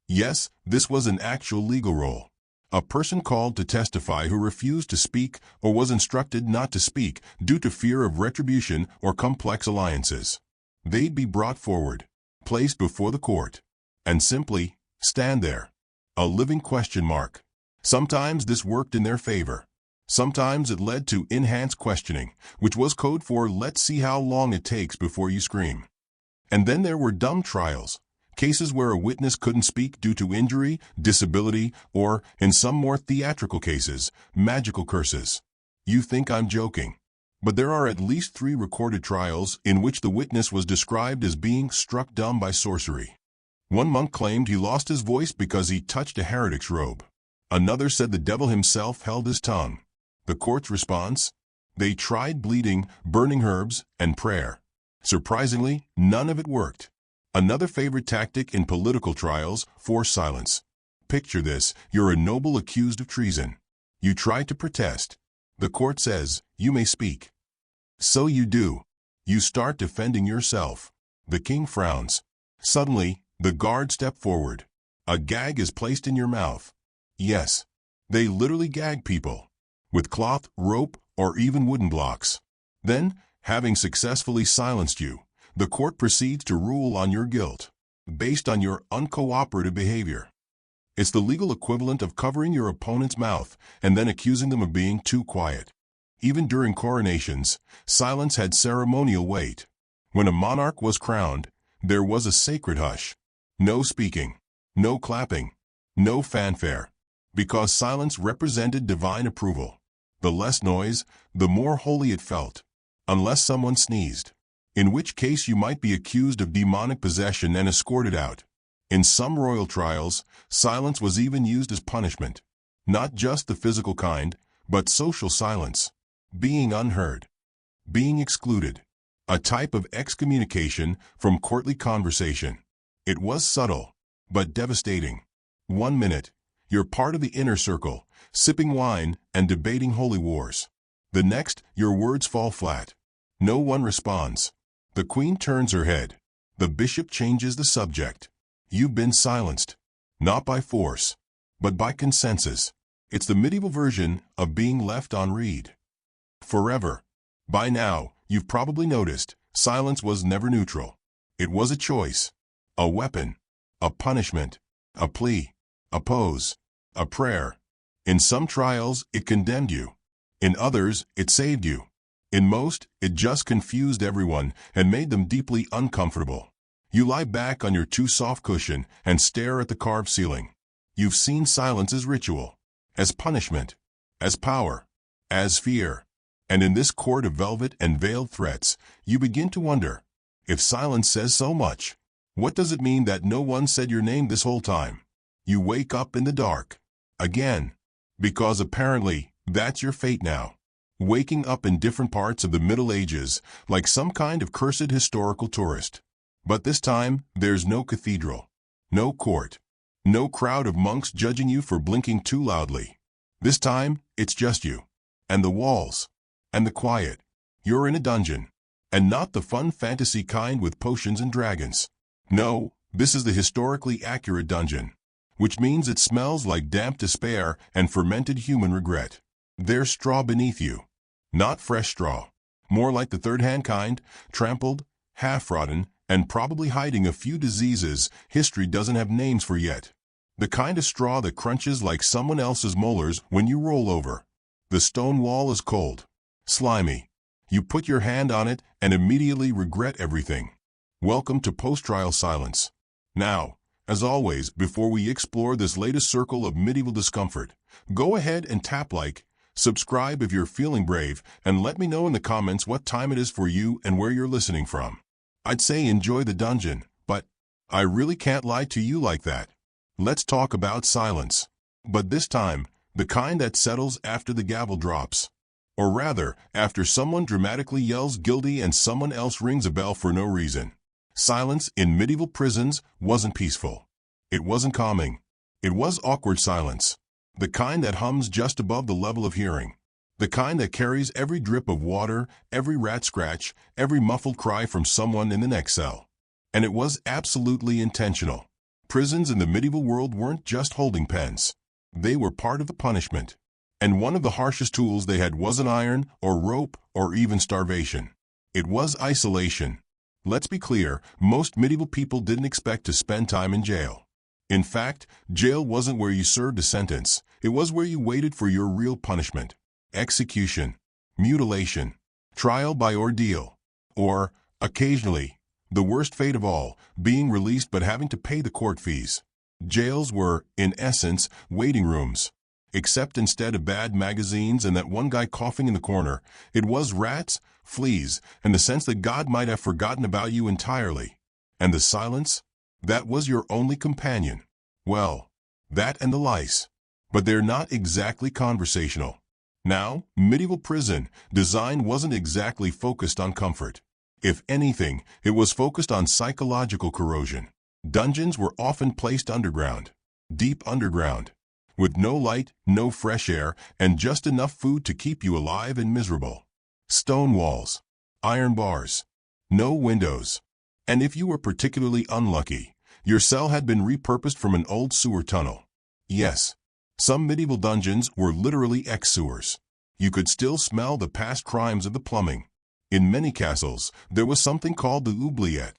Yes, this was an actual legal role. A person called to testify who refused to speak or was instructed not to speak due to fear of retribution or complex alliances. They'd be brought forward, placed before the court, and simply stand there. A living question mark. Sometimes this worked in their favor. Sometimes it led to enhanced questioning, which was code for let's see how long it takes before you scream. And then there were dumb trials. Cases where a witness couldn't speak due to injury, disability, or, in some more theatrical cases, magical curses. You think I'm joking. But there are at least 3 recorded trials in which the witness was described as being struck dumb by sorcery. One monk claimed he lost his voice because he touched a heretic's robe. Another said the devil himself held his tongue. The court's response? They tried bleeding, burning herbs, and prayer. Surprisingly, none of it worked. Another favorite tactic in political trials, forced silence. Picture this, you're a noble accused of treason. You try to protest. The court says, you may speak. So you do. You start defending yourself. The king frowns. Suddenly, the guards step forward. A gag is placed in your mouth. Yes, they literally gag people. With cloth, rope, or even wooden blocks. Then, having successfully silenced you, the court proceeds to rule on your guilt, based on your uncooperative behavior. It's the legal equivalent of covering your opponent's mouth and then accusing them of being too quiet. Even during coronations, silence had ceremonial weight. When a monarch was crowned, there was a sacred hush. No speaking, no clapping, no fanfare, because silence represented divine approval. The less noise, the more holy it felt, unless someone sneezed. In which case you might be accused of demonic possession and escorted out. In some royal trials, silence was even used as punishment. Not just the physical kind, but social silence. Being unheard. Being excluded. A type of excommunication from courtly conversation. It was subtle, but devastating. 1 minute, you're part of the inner circle, sipping wine and debating holy wars. The next, your words fall flat. No one responds. The queen turns her head. The bishop changes the subject. You've been silenced. Not by force, but by consensus. It's the medieval version of being left on read. Forever. By now, you've probably noticed, silence was never neutral. It was a choice. A weapon. A punishment. A plea. A pose. A prayer. In some trials, it condemned you. In others, it saved you. In most, it just confused everyone and made them deeply uncomfortable. You lie back on your too soft cushion and stare at the carved ceiling. You've seen silence as ritual, as punishment, as power, as fear. And in this court of velvet and veiled threats, you begin to wonder, if silence says so much, what does it mean that no one said your name this whole time? You wake up in the dark. Again. Because apparently, that's your fate now. Waking up in different parts of the Middle Ages, like some kind of cursed historical tourist. But this time, there's no cathedral, no court, no crowd of monks judging you for blinking too loudly. This time, it's just you, and the walls, and the quiet. You're in a dungeon, and not the fun fantasy kind with potions and dragons. No, this is the historically accurate dungeon, which means it smells like damp despair and fermented human regret. There's straw beneath you. Not fresh straw, More like the third-hand kind, trampled, half-rotten, and probably hiding a few diseases history doesn't have names for yet. The kind of straw that crunches like someone else's molars when you roll over. The stone wall is cold, slimy. You put your hand on it and immediately regret everything. Welcome to post-trial silence. Now, as always, before we explore this latest circle of medieval discomfort, go ahead and tap like, subscribe if you're feeling brave, and let me know in the comments what time it is for you and where you're listening from. I'd say enjoy the dungeon, but I really can't lie to you like that. Let's talk about silence. But this time, the kind that settles after the gavel drops. Or rather, after someone dramatically yells guilty and someone else rings a bell for no reason. Silence in medieval prisons wasn't peaceful. It wasn't calming. It was awkward silence. The kind that hums just above the level of hearing. The kind that carries every drip of water, every rat scratch, every muffled cry from someone in the next cell. And it was absolutely intentional. Prisons in the medieval world weren't just holding pens. They were part of the punishment. And one of the harshest tools they had wasn't iron, or rope, or even starvation. It was isolation. Let's be clear, most medieval people didn't expect to spend time in jail. In fact, jail wasn't where you served a sentence. It was where you waited for your real punishment. Execution, mutilation, trial by ordeal, or, occasionally, the worst fate of all, being released but having to pay the court fees. Jails were, in essence, waiting rooms. Except instead of bad magazines and that one guy coughing in the corner, it was rats, fleas, and the sense that God might have forgotten about you entirely. And the silence? That was your only companion. Well, that and the lice. But they're not exactly conversational. Now, medieval prison design wasn't exactly focused on comfort. If anything, it was focused on psychological corrosion. Dungeons were often placed underground, deep underground, with no light, no fresh air, and just enough food to keep you alive and miserable. Stone walls, iron bars, no windows. And if you were particularly unlucky, your cell had been repurposed from an old sewer tunnel. Yes, some medieval dungeons were literally ex-sewers. You could still smell the past crimes of the plumbing. In many castles, there was something called the oubliette,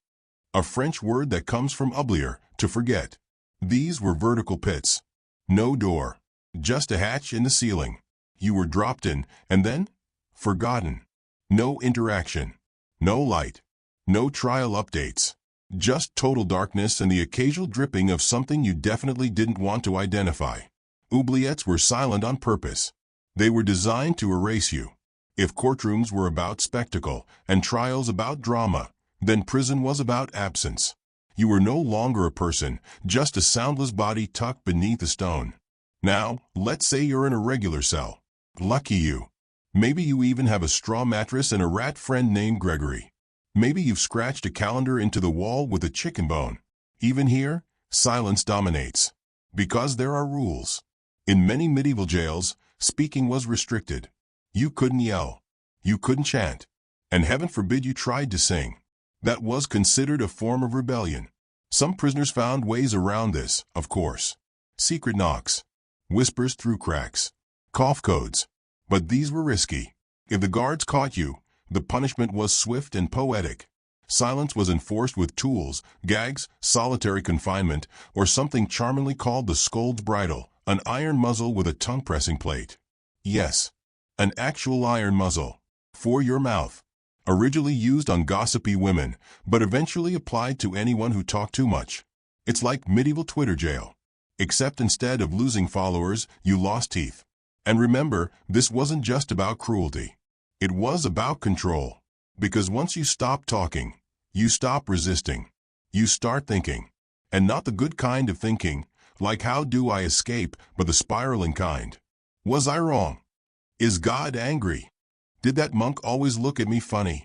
a French word that comes from oublier, to forget. These were vertical pits. No door, just a hatch in the ceiling. You were dropped in, and then forgotten. No interaction, no light, no trial updates. Just total darkness and the occasional dripping of something you definitely didn't want to identify. Oubliettes were silent on purpose. They were designed to erase you. If courtrooms were about spectacle and trials about drama, then prison was about absence. You were no longer a person, just a soundless body tucked beneath a stone. Now, let's say you're in a regular cell. Lucky you. Maybe you even have a straw mattress and a rat friend named Gregory. Maybe you've scratched a calendar into the wall with a chicken bone. Even here, silence dominates. Because there are rules. In many medieval jails, speaking was restricted. You couldn't yell. You couldn't chant. And heaven forbid you tried to sing. That was considered a form of rebellion. Some prisoners found ways around this, of course. Secret knocks, whispers through cracks, cough codes. But these were risky. If the guards caught you, the punishment was swift and poetic. Silence was enforced with tools, gags, solitary confinement, or something charmingly called the scold's bridle, an iron muzzle with a tongue-pressing plate. Yes, an actual iron muzzle. For your mouth. Originally used on gossipy women, but eventually applied to anyone who talked too much. It's like medieval Twitter jail. Except instead of losing followers, you lost teeth. And remember, this wasn't just about cruelty. It was about control. Because once you stop talking, you stop resisting. You start thinking. And not the good kind of thinking, like how do I escape, but the spiraling kind. Was I wrong? Is God angry? Did that monk always look at me funny?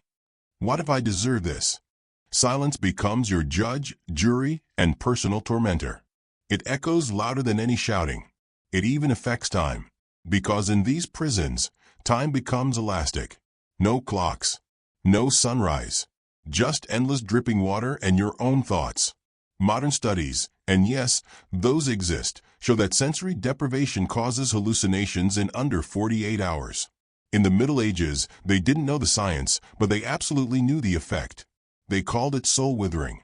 What if I deserve this? Silence becomes your judge, jury, and personal tormentor. It echoes louder than any shouting. It even affects time. Because in these prisons, time becomes elastic. No clocks. No sunrise. Just endless dripping water and your own thoughts. Modern studies, and yes, those exist, show that sensory deprivation causes hallucinations in under 48 hours. In the Middle Ages, they didn't know the science, but they absolutely knew the effect. They called it soul withering.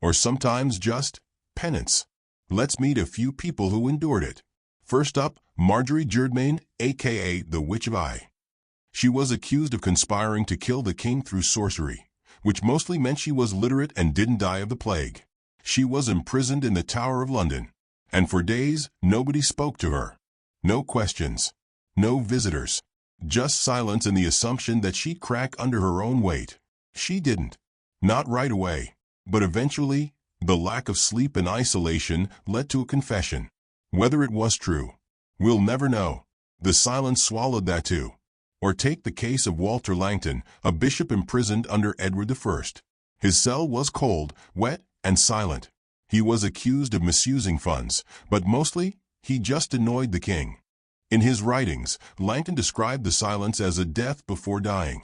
Or sometimes just penance. Let's meet a few people who endured it. First up, Marjorie Germain, aka the Witch of Eye. She was accused of conspiring to kill the king through sorcery, which mostly meant she was literate and didn't die of the plague. She was imprisoned in the Tower of London, and for days nobody spoke to her. No questions, no visitors, just silence and the assumption that she'd crack under her own weight. She didn't. Not right away, but eventually, the lack of sleep and isolation led to a confession. Whether it was true, we'll never know. The silence swallowed that too. Or take the case of Walter Langton, a bishop imprisoned under Edward I. His cell was cold, wet, and silent. He was accused of misusing funds, but mostly, he just annoyed the king. In his writings, Langton described the silence as a death before dying.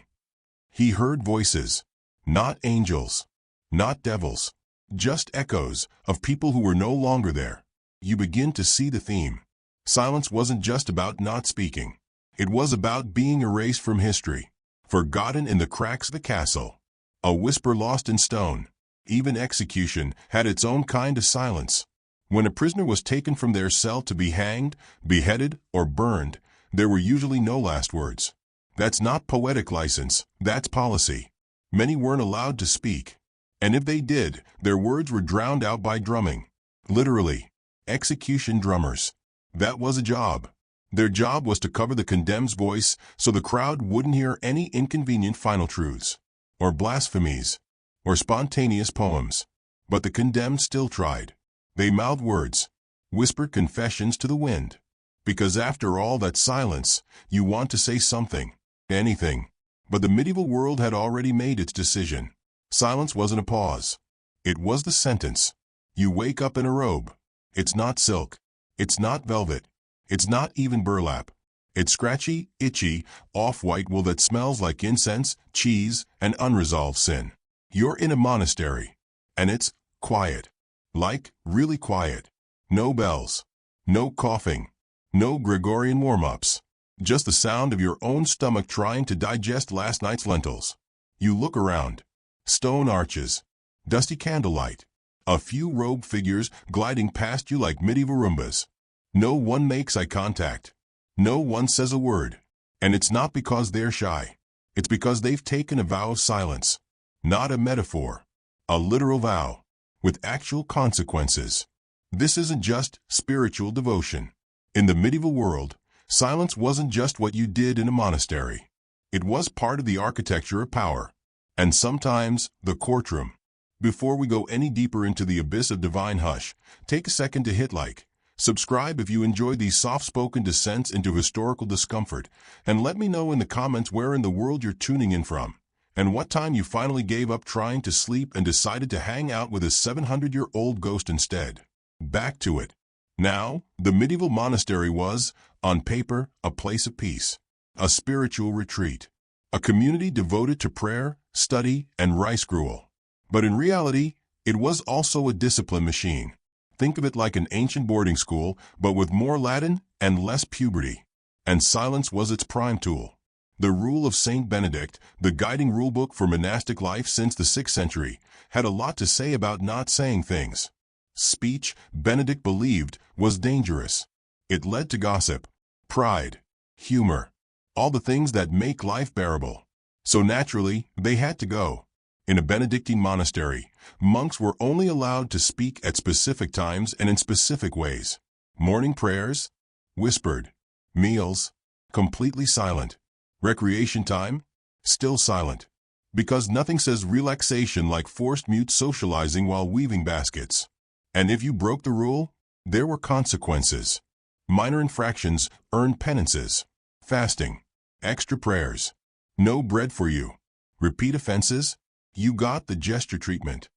He heard voices, not angels, not devils, just echoes of people who were no longer there. You begin to see the theme. Silence wasn't just about not speaking. It was about being erased from history, forgotten in the cracks of the castle. A whisper lost in stone. Even execution had its own kind of silence. When a prisoner was taken from their cell to be hanged, beheaded, or burned, there were usually no last words. That's not poetic license, that's policy. Many weren't allowed to speak. And if they did, their words were drowned out by drumming. Literally, execution drummers. That was a job. Their job was to cover the condemned's voice so the crowd wouldn't hear any inconvenient final truths, or blasphemies, or spontaneous poems. But the condemned still tried. They mouthed words, whispered confessions to the wind. Because after all that silence, you want to say something, anything. But the medieval world had already made its decision. Silence wasn't a pause. It was the sentence. You wake up in a robe. It's not silk. It's not velvet. It's not even burlap. It's scratchy, itchy, off-white wool that smells like incense, cheese, and unresolved sin. You're in a monastery, and it's quiet. Like, really quiet. No bells. No coughing. No Gregorian warm-ups. Just the sound of your own stomach trying to digest last night's lentils. You look around. Stone arches. Dusty candlelight. A few robed figures gliding past you like medieval Roombas. No one makes eye contact. No one says a word. And it's not because they're shy. It's because they've taken a vow of silence. Not a metaphor. A literal vow. With actual consequences. This isn't just spiritual devotion. In the medieval world, silence wasn't just what you did in a monastery. It was part of the architecture of power. And sometimes, the courtroom. Before we go any deeper into the abyss of divine hush, take a second to hit like. Subscribe if you enjoy these soft-spoken descents into historical discomfort, and let me know in the comments where in the world you're tuning in from, and what time you finally gave up trying to sleep and decided to hang out with a 700-year-old ghost instead. Back to it. Now, the medieval monastery was, on paper, a place of peace, a spiritual retreat, a community devoted to prayer, study, and rice gruel. But in reality, it was also a discipline machine. Think of it like an ancient boarding school, but with more Latin and less puberty. And silence was its prime tool. The Rule of Saint Benedict, the guiding rulebook for monastic life since the 6th century, had a lot to say about not saying things. Speech, Benedict believed, was dangerous. It led to gossip, pride, humor, all the things that make life bearable. So naturally, they had to go. In a Benedictine monastery, monks were only allowed to speak at specific times and in specific ways. Morning prayers, whispered. Meals, completely silent. Recreation time, still silent. Because nothing says relaxation like forced mute socializing while weaving baskets. And if you broke the rule, there were consequences. Minor infractions earned penances. Fasting, extra prayers. No bread for you. Repeat offenses, you got the gesture treatment.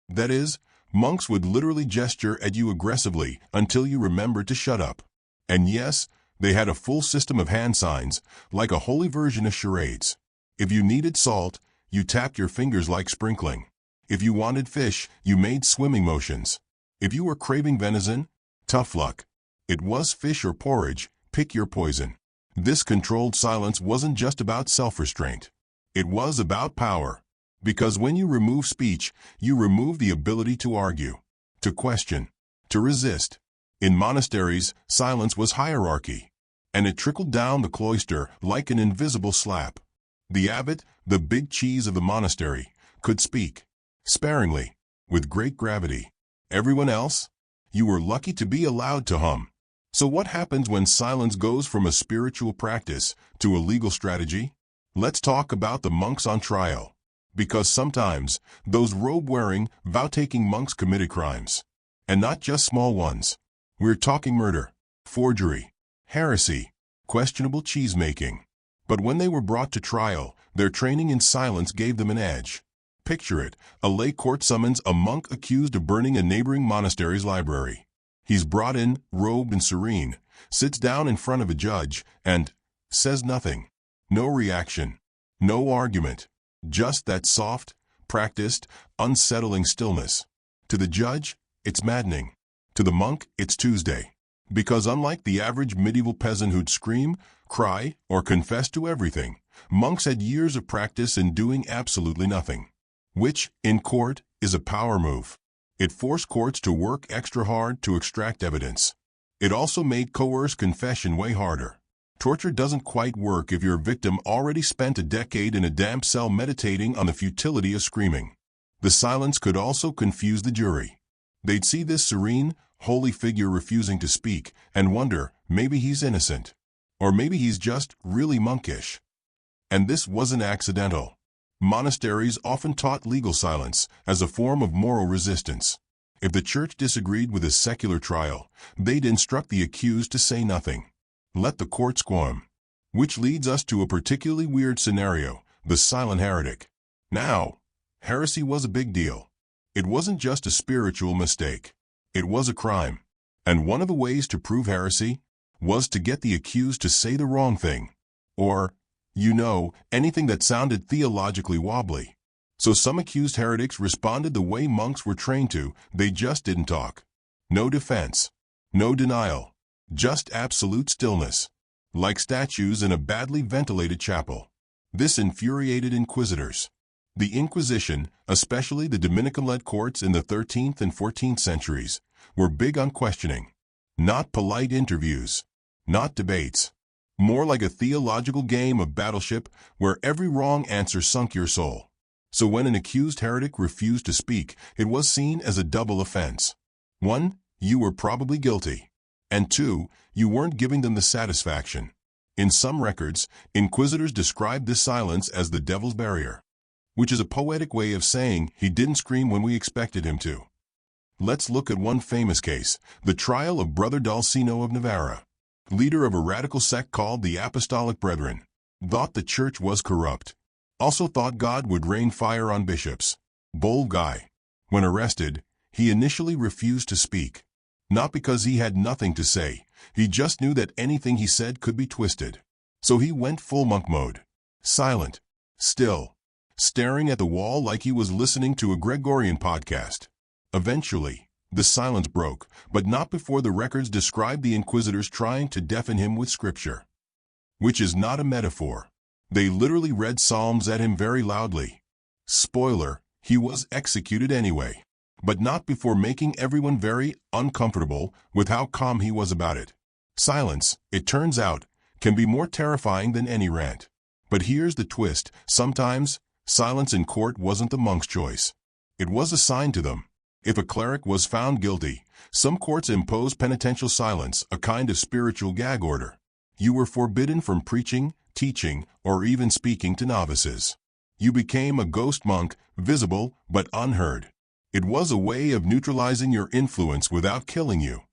That is, monks would literally gesture at you aggressively until you remembered to shut up. And yes, they had a full system of hand signs, like a holy version of charades. If you needed salt, you tapped your fingers like sprinkling. If you wanted fish, you made swimming motions. If you were craving venison, tough luck. It was fish or porridge, pick your poison. This controlled silence wasn't just about self-restraint. It was about power. Because when you remove speech, you remove the ability to argue, to question, to resist. In monasteries, silence was hierarchy, and it trickled down the cloister like an invisible slap. The abbot, the big cheese of the monastery, could speak, sparingly, with great gravity. Everyone else? You were lucky to be allowed to hum. So what happens when silence goes from a spiritual practice to a legal strategy? Let's talk about the monks on trial. Because sometimes, those robe-wearing, vow-taking monks committed crimes. And not just small ones. We're talking murder, forgery, heresy, questionable cheese-making. But when they were brought to trial, their training in silence gave them an edge. Picture it, a lay court summons a monk accused of burning a neighboring monastery's library. He's brought in, robed and serene, sits down in front of a judge, and says nothing. No reaction. No argument. Just that soft, practiced, unsettling stillness. To the judge, it's maddening. To the monk, it's Tuesday. Because unlike the average medieval peasant who'd scream, cry, or confess to everything, monks had years of practice in doing absolutely nothing. Which, in court, is a power move. It forced courts to work extra hard to extract evidence. It also made coerced confession way harder. Torture doesn't quite work if your victim already spent a decade in a damp cell meditating on the futility of screaming. The silence could also confuse the jury. They'd see this serene, holy figure refusing to speak and wonder, maybe he's innocent. Or maybe he's just really monkish. And this wasn't accidental. Monasteries often taught legal silence as a form of moral resistance. If the church disagreed with a secular trial, they'd instruct the accused to say nothing. Let the court squirm. Which leads us to a particularly weird scenario, the silent heretic. Now, heresy was a big deal. It wasn't just a spiritual mistake. It was a crime. And one of the ways to prove heresy was to get the accused to say the wrong thing. Or, anything that sounded theologically wobbly. So some accused heretics responded the way monks were trained to, they just didn't talk. No defense. No denial. Just absolute stillness. Like statues in a badly ventilated chapel. This infuriated inquisitors. The Inquisition, especially the Dominican-led courts in the 13th and 14th centuries, were big on questioning. Not polite interviews. Not debates. More like a theological game of battleship where every wrong answer sunk your soul. So when an accused heretic refused to speak, it was seen as a double offense. 1, you were probably guilty. And 2, you weren't giving them the satisfaction. In some records, inquisitors described this silence as the devil's barrier, which is a poetic way of saying he didn't scream when we expected him to. Let's look at one famous case, the trial of Brother Dulcino of Navarra, leader of a radical sect called the Apostolic Brethren. Thought the church was corrupt. Also thought God would rain fire on bishops. Bold guy. When arrested, he initially refused to speak. Not because he had nothing to say, he just knew that anything he said could be twisted. So he went full monk mode. Silent. Still. Staring at the wall like he was listening to a Gregorian podcast. Eventually, the silence broke, but not before the records described the inquisitors trying to deafen him with scripture. Which is not a metaphor. They literally read psalms at him very loudly. Spoiler, he was executed anyway. But not before making everyone very uncomfortable with how calm he was about it. Silence, it turns out, can be more terrifying than any rant. But here's the twist, sometimes, silence in court wasn't the monk's choice. It was assigned to them. If a cleric was found guilty, some courts imposed penitential silence, a kind of spiritual gag order. You were forbidden from preaching, teaching, or even speaking to novices. You became a ghost monk, visible but unheard. It was a way of neutralizing your influence without killing you.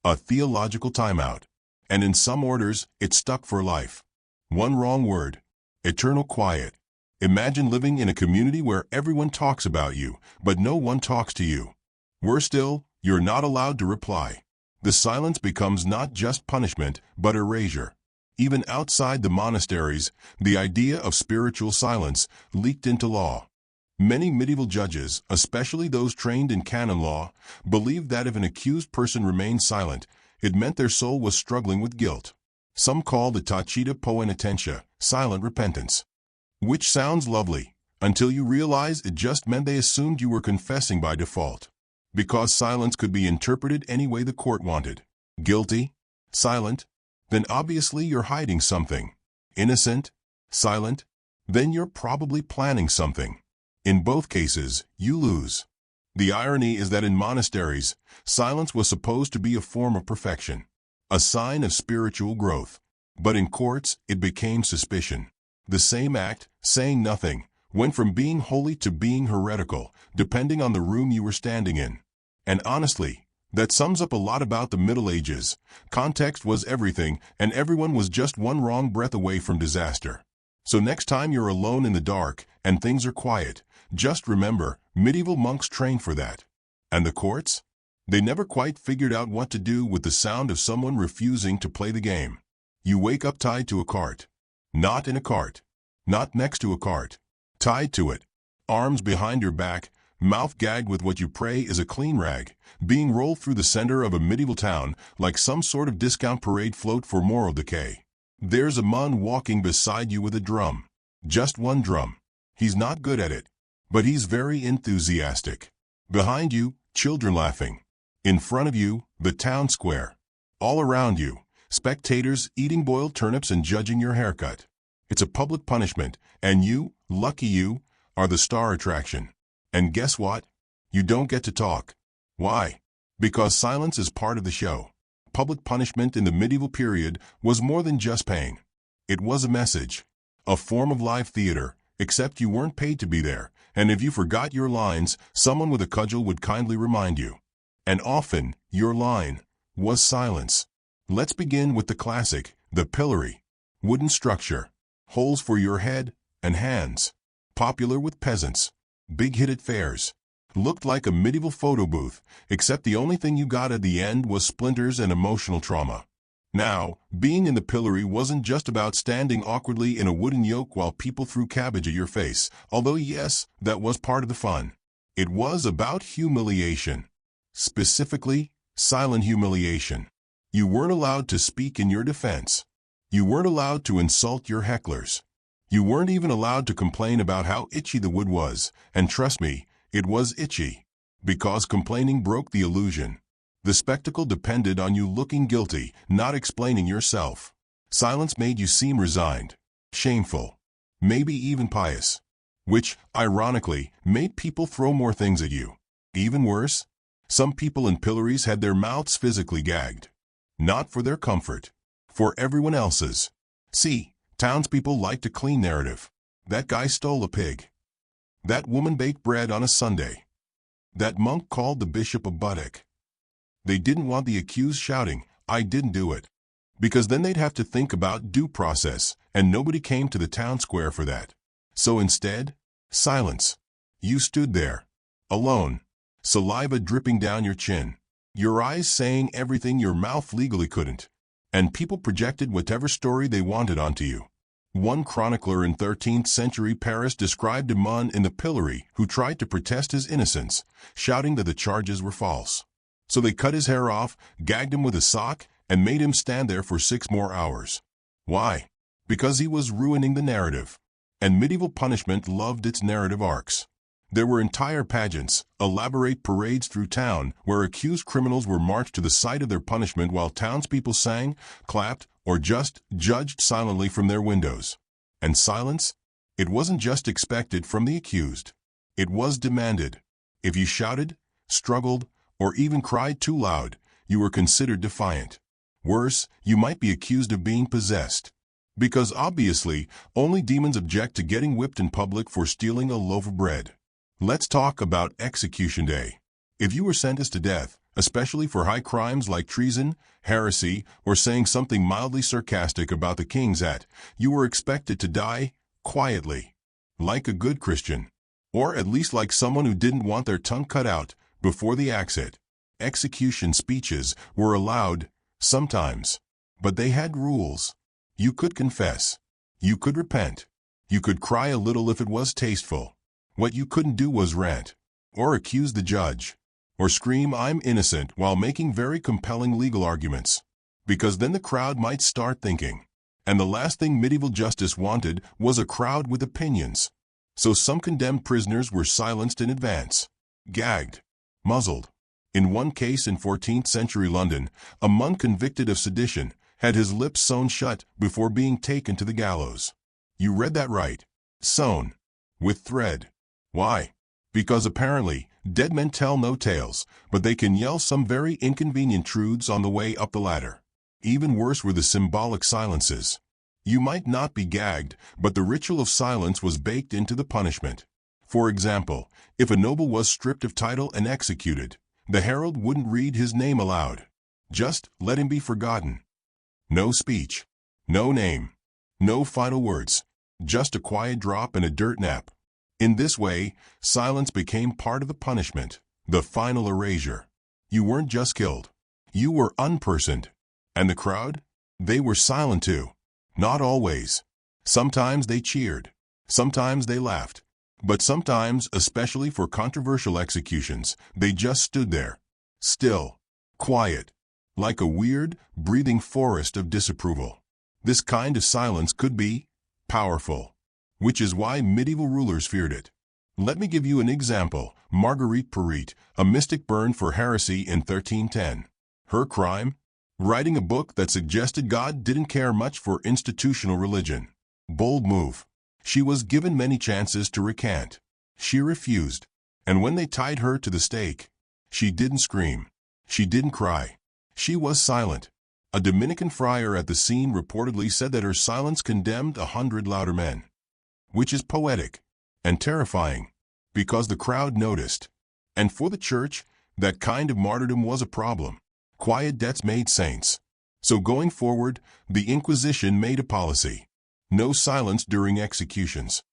A theological timeout. And in some orders, it stuck for life. One wrong word. Eternal quiet. Imagine living in a community where everyone talks about you, but no one talks to you. Worse still, you're not allowed to reply. The silence becomes not just punishment, but erasure. Even outside the monasteries, the idea of spiritual silence leaked into law. Many medieval judges, especially those trained in canon law, believed that if an accused person remained silent, it meant their soul was struggling with guilt. Some call the tacita poenitentia, silent repentance. Which sounds lovely, until you realize it just meant they assumed you were confessing by default. Because silence could be interpreted any way the court wanted. Guilty? Silent? Then obviously you're hiding something. Innocent? Silent? Then you're probably planning something. In both cases, you lose. The irony is that in monasteries, silence was supposed to be a form of perfection, a sign of spiritual growth. But in courts, it became suspicion. The same act, saying nothing, went from being holy to being heretical, depending on the room you were standing in. And honestly, that sums up a lot about the Middle Ages. Context was everything, and everyone was just one wrong breath away from disaster. So next time you're alone in the dark, and things are quiet, just remember, medieval monks trained for that. And the courts? They never quite figured out what to do with the sound of someone refusing to play the game. You wake up tied to a cart. Not in a cart. Not next to a cart. Tied to it. Arms behind your back, mouth gagged with what you pray is a clean rag, being rolled through the center of a medieval town like some sort of discount parade float for moral decay. There's a man walking beside you with a drum. Just one drum. He's not good at it, but he's very enthusiastic. Behind you, children laughing. In front of you, the town square. All around you, spectators eating boiled turnips and judging your haircut. It's a public punishment, and you, lucky you, are the star attraction. And guess what? You don't get to talk. Why? Because silence is part of the show. Public punishment in the medieval period was more than just pain. It was a message. A form of live theater, except you weren't paid to be there, and if you forgot your lines, someone with a cudgel would kindly remind you. And often, your line was silence. Let's begin with the classic, the pillory. Wooden structure. Holes for your head and hands. Popular with peasants. Big hit at fairs. Looked like a medieval photo booth, except the only thing you got at the end was splinters and emotional trauma. Now, being in the pillory wasn't just about standing awkwardly in a wooden yoke while people threw cabbage at your face, although yes, that was part of the fun. It was about humiliation. Specifically, silent humiliation. You weren't allowed to speak in your defense. You weren't allowed to insult your hecklers. You weren't even allowed to complain about how itchy the wood was, and trust me, it was itchy. Because complaining broke the illusion. The spectacle depended on you looking guilty, not explaining yourself. Silence made you seem resigned, shameful, maybe even pious. Which, ironically, made people throw more things at you. Even worse, some people in pillories had their mouths physically gagged. Not for their comfort, for everyone else's. See, townspeople liked a clean narrative. That guy stole a pig. That woman baked bread on a Sunday. That monk called the bishop a buttock. They didn't want the accused shouting, "I didn't do it." Because then they'd have to think about due process, and nobody came to the town square for that. So instead, silence. You stood there, alone, saliva dripping down your chin, your eyes saying everything your mouth legally couldn't, and people projected whatever story they wanted onto you. One chronicler in 13th century Paris described a man in the pillory who tried to protest his innocence, shouting that the charges were false. So they cut his hair off, gagged him with a sock, and made him stand there for 6 more hours. Why? Because he was ruining the narrative. And medieval punishment loved its narrative arcs. There were entire pageants, elaborate parades through town, where accused criminals were marched to the site of their punishment while townspeople sang, clapped, or just judged silently from their windows. And silence? It wasn't just expected from the accused. It was demanded. If you shouted, struggled, or even cried too loud, you were considered defiant. Worse, you might be accused of being possessed. Because obviously, only demons object to getting whipped in public for stealing a loaf of bread. Let's talk about execution day. If you were sentenced to death, especially for high crimes like treason, heresy, or saying something mildly sarcastic about the king's hat, you were expected to die quietly, like a good Christian, or at least like someone who didn't want their tongue cut out before the axe hit. Execution speeches were allowed, sometimes, but they had rules. You could confess. You could repent. You could cry a little if it was tasteful. What you couldn't do was rant, or accuse the judge, or scream "I'm innocent" while making very compelling legal arguments. because then the crowd might start thinking. And the last thing medieval justice wanted was a crowd with opinions. So some condemned prisoners were silenced in advance, gagged, muzzled. In one case in 14th century London, a monk convicted of sedition had his lips sewn shut before being taken to the gallows. You read that right. Sewn. With thread. Why? Because apparently, dead men tell no tales, but they can yell some very inconvenient truths on the way up the ladder. Even worse were the symbolic silences. You might not be gagged, but the ritual of silence was baked into the punishment. For example, if a noble was stripped of title and executed, the herald wouldn't read his name aloud. Just let him be forgotten. No speech. No name. No final words. Just a quiet drop and a dirt nap. In this way, silence became part of the punishment, the final erasure. You weren't just killed. You were unpersoned. And the crowd? They were silent too. Not always. Sometimes they cheered. Sometimes they laughed. But sometimes, especially for controversial executions, they just stood there. Still. Quiet. Like a weird, breathing forest of disapproval. This kind of silence could be powerful. Which is why medieval rulers feared it. Let me give you an example. Marguerite Porete, a mystic burned for heresy in 1310. Her crime? Writing a book that suggested God didn't care much for institutional religion. Bold move. She was given many chances to recant. She refused. And when they tied her to the stake, she didn't scream. She didn't cry. She was silent. A Dominican friar at the scene reportedly said that her silence condemned 100 louder men. Which is poetic and terrifying, because the crowd noticed. And for the church, that kind of martyrdom was a problem. Quiet deaths made saints. So going forward, the Inquisition made a policy. No silence during executions.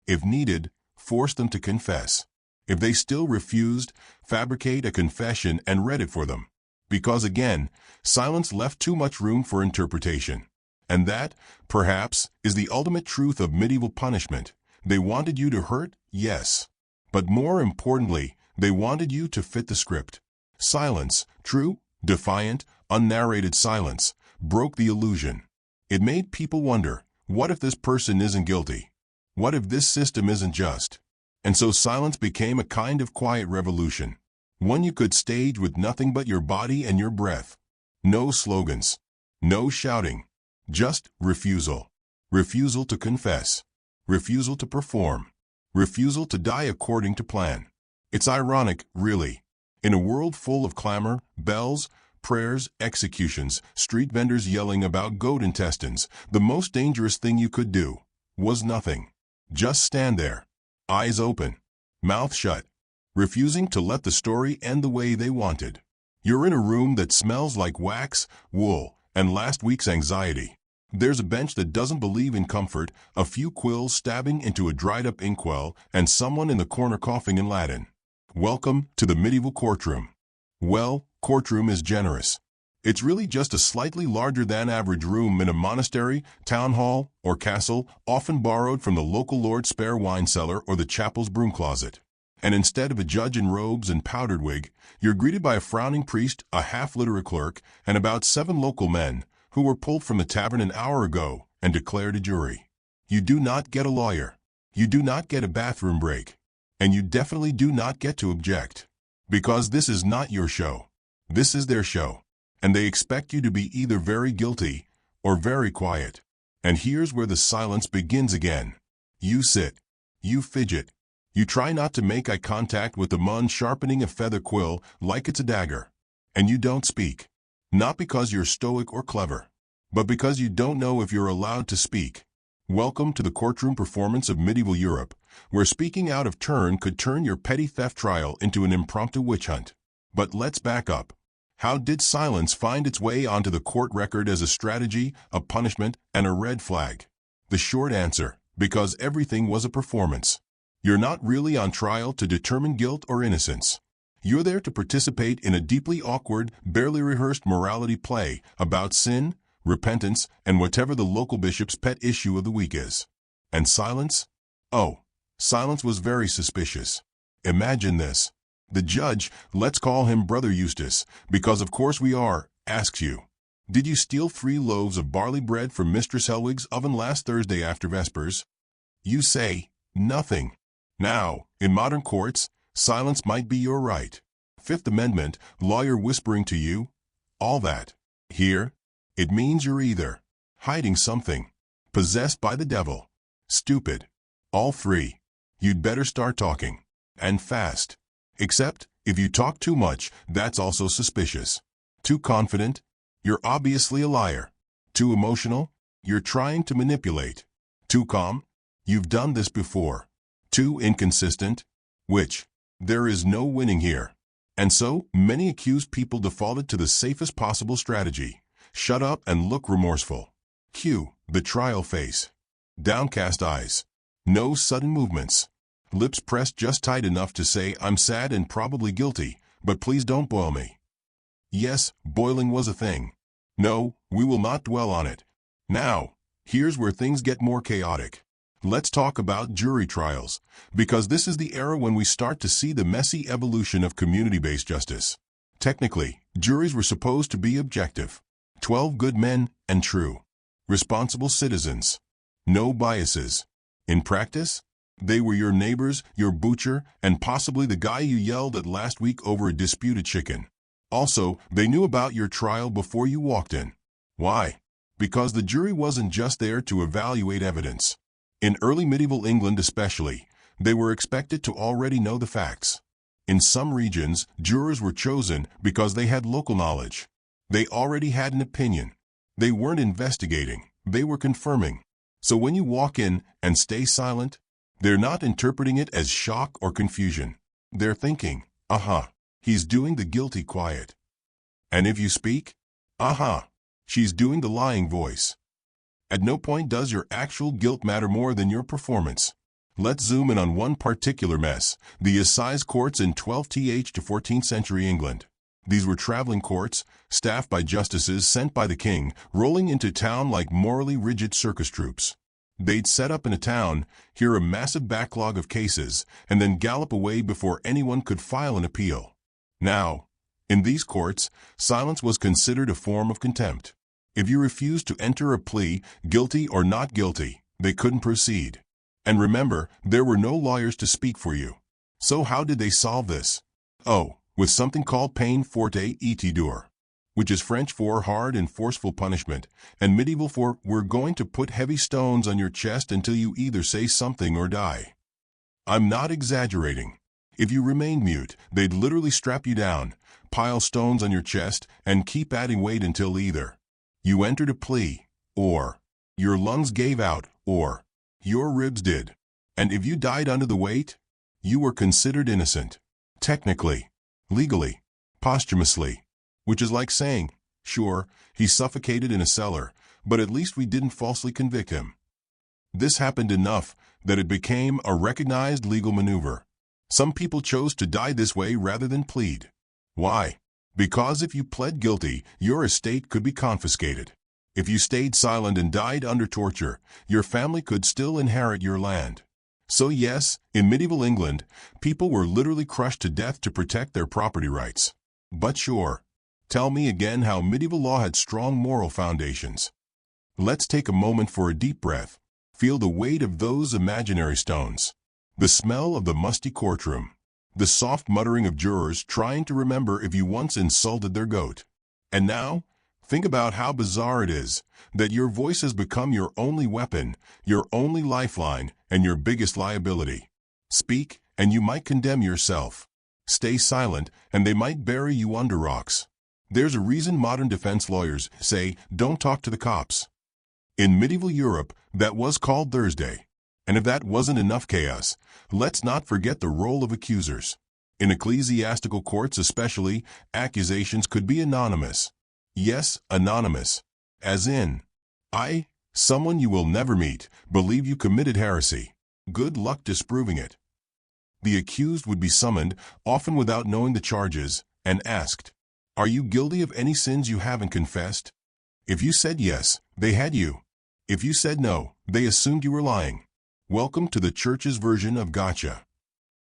If needed, force them to confess. If they still refused, fabricate a confession and read it for them. Because again, silence left too much room for interpretation. And that, perhaps, is the ultimate truth of medieval punishment. They wanted you to hurt, yes. But more importantly, they wanted you to fit the script. Silence, true, defiant, unnarrated silence, broke the illusion. It made people wonder, what if this person isn't guilty? What if this system isn't just? And so silence became a kind of quiet revolution. One you could stage with nothing but your body and your breath. No slogans. No shouting. Just refusal. Refusal to confess. Refusal to perform. Refusal to die according to plan. It's ironic, really. In a world full of clamor, bells, prayers, executions, street vendors yelling about goat intestines, the most dangerous thing you could do was nothing. Just stand there, eyes open, mouth shut, refusing to let the story end the way they wanted. You're in a room that smells like wax, wool, and last week's anxiety. There's a bench that doesn't believe in comfort, a few quills stabbing into a dried-up inkwell, and someone in the corner coughing in Latin. Welcome to the medieval courtroom. Well, courtroom is generous. It's really just a slightly larger than average room in a monastery, town hall, or castle, often borrowed from the local lord's spare wine cellar or the chapel's broom closet. And instead of a judge in robes and powdered wig, you're greeted by a frowning priest, a half-literate clerk, and about 7 local men, who were pulled from the tavern an hour ago and declared a jury. You do not get a lawyer. You do not get a bathroom break. And you definitely do not get to object. Because this is not your show. This is their show. And they expect you to be either very guilty or very quiet. And here's where the silence begins again. You sit. You fidget. You try not to make eye contact with the man sharpening a feather quill like it's a dagger. And you don't speak. Not because you're stoic or clever, but because you don't know if you're allowed to speak. Welcome to the courtroom performance of medieval Europe, where speaking out of turn could turn your petty theft trial into an impromptu witch hunt. But let's back up. How did silence find its way onto the court record as a strategy, a punishment, and a red flag? The short answer, because everything was a performance. You're not really on trial to determine guilt or innocence. You're there to participate in a deeply awkward, barely rehearsed morality play about sin, repentance, and whatever the local bishop's pet issue of the week is. And silence? Oh, silence was very suspicious. Imagine this. The judge, let's call him Brother Eustace, because of course we are, asks you, Did you steal 3 loaves of barley bread from Mistress Helwig's oven last Thursday after Vespers? You say, nothing. Now, in modern courts, silence might be your right. Fifth Amendment, lawyer whispering to you, all that. Here, it means you're either hiding something, possessed by the devil, stupid, all 3. You'd better start talking, and fast. Except, if you talk too much, that's also suspicious. Too confident? You're obviously a liar. Too emotional? You're trying to manipulate. Too calm? You've done this before. Too inconsistent? Which? There is no winning here. And so, many accused people defaulted to the safest possible strategy. Shut up and look remorseful. Cue the trial face. Downcast eyes. No sudden movements. Lips pressed just tight enough to say, I'm sad and probably guilty, but please don't boil me. Yes, boiling was a thing. No, we will not dwell on it. Now, here's where things get more chaotic. Let's talk about jury trials, because this is the era when we start to see the messy evolution of community-based justice. Technically, juries were supposed to be objective. 12 good men and true. Responsible citizens. No biases. In practice, they were your neighbors, your butcher, and possibly the guy you yelled at last week over a disputed chicken. Also, they knew about your trial before you walked in. Why? Because the jury wasn't just there to evaluate evidence. In early medieval England especially, they were expected to already know the facts. In some regions, jurors were chosen because they had local knowledge. They already had an opinion. They weren't investigating, they were confirming. So when you walk in and stay silent, they're not interpreting it as shock or confusion. They're thinking, he's doing the guilty quiet. And if you speak, she's doing the lying voice. At no point does your actual guilt matter more than your performance. Let's zoom in on one particular mess, the assize courts in 12th to 14th century England. These were traveling courts, staffed by justices sent by the king, rolling into town like morally rigid circus troops. They'd set up in a town, hear a massive backlog of cases, and then gallop away before anyone could file an appeal. Now, in these courts, silence was considered a form of contempt. If you refused to enter a plea, guilty or not guilty, they couldn't proceed. And remember, there were no lawyers to speak for you. So how did they solve this? With something called peine forte et dure, which is French for hard and forceful punishment, and medieval for we're going to put heavy stones on your chest until you either say something or die. I'm not exaggerating. If you remained mute, they'd literally strap you down, pile stones on your chest, and keep adding weight until either you entered a plea, or your lungs gave out, or your ribs did. And if you died under the weight, you were considered innocent. Technically, legally, posthumously, which is like saying, sure, he suffocated in a cellar, but at least we didn't falsely convict him. This happened enough that it became a recognized legal maneuver. Some people chose to die this way rather than plead. Why? Because if you pled guilty, your estate could be confiscated. If you stayed silent and died under torture, your family could still inherit your land. So yes, in medieval England, people were literally crushed to death to protect their property rights. But sure, tell me again how medieval law had strong moral foundations. Let's take a moment for a deep breath. Feel the weight of those imaginary stones. The smell of the musty courtroom. The soft muttering of jurors trying to remember if you once insulted their goat. And now, think about how bizarre it is that your voice has become your only weapon, your only lifeline, and your biggest liability. Speak, and you might condemn yourself. Stay silent, and they might bury you under rocks. There's a reason modern defense lawyers say, don't talk to the cops. In medieval Europe, that was called Thursday. And if that wasn't enough chaos, let's not forget the role of accusers. In ecclesiastical courts especially, accusations could be anonymous. Yes, anonymous. As in, I, someone you will never meet, believe you committed heresy. Good luck disproving it. The accused would be summoned, often without knowing the charges, and asked, are you guilty of any sins you haven't confessed? If you said yes, they had you. If you said no, they assumed you were lying. Welcome to the church's version of gotcha.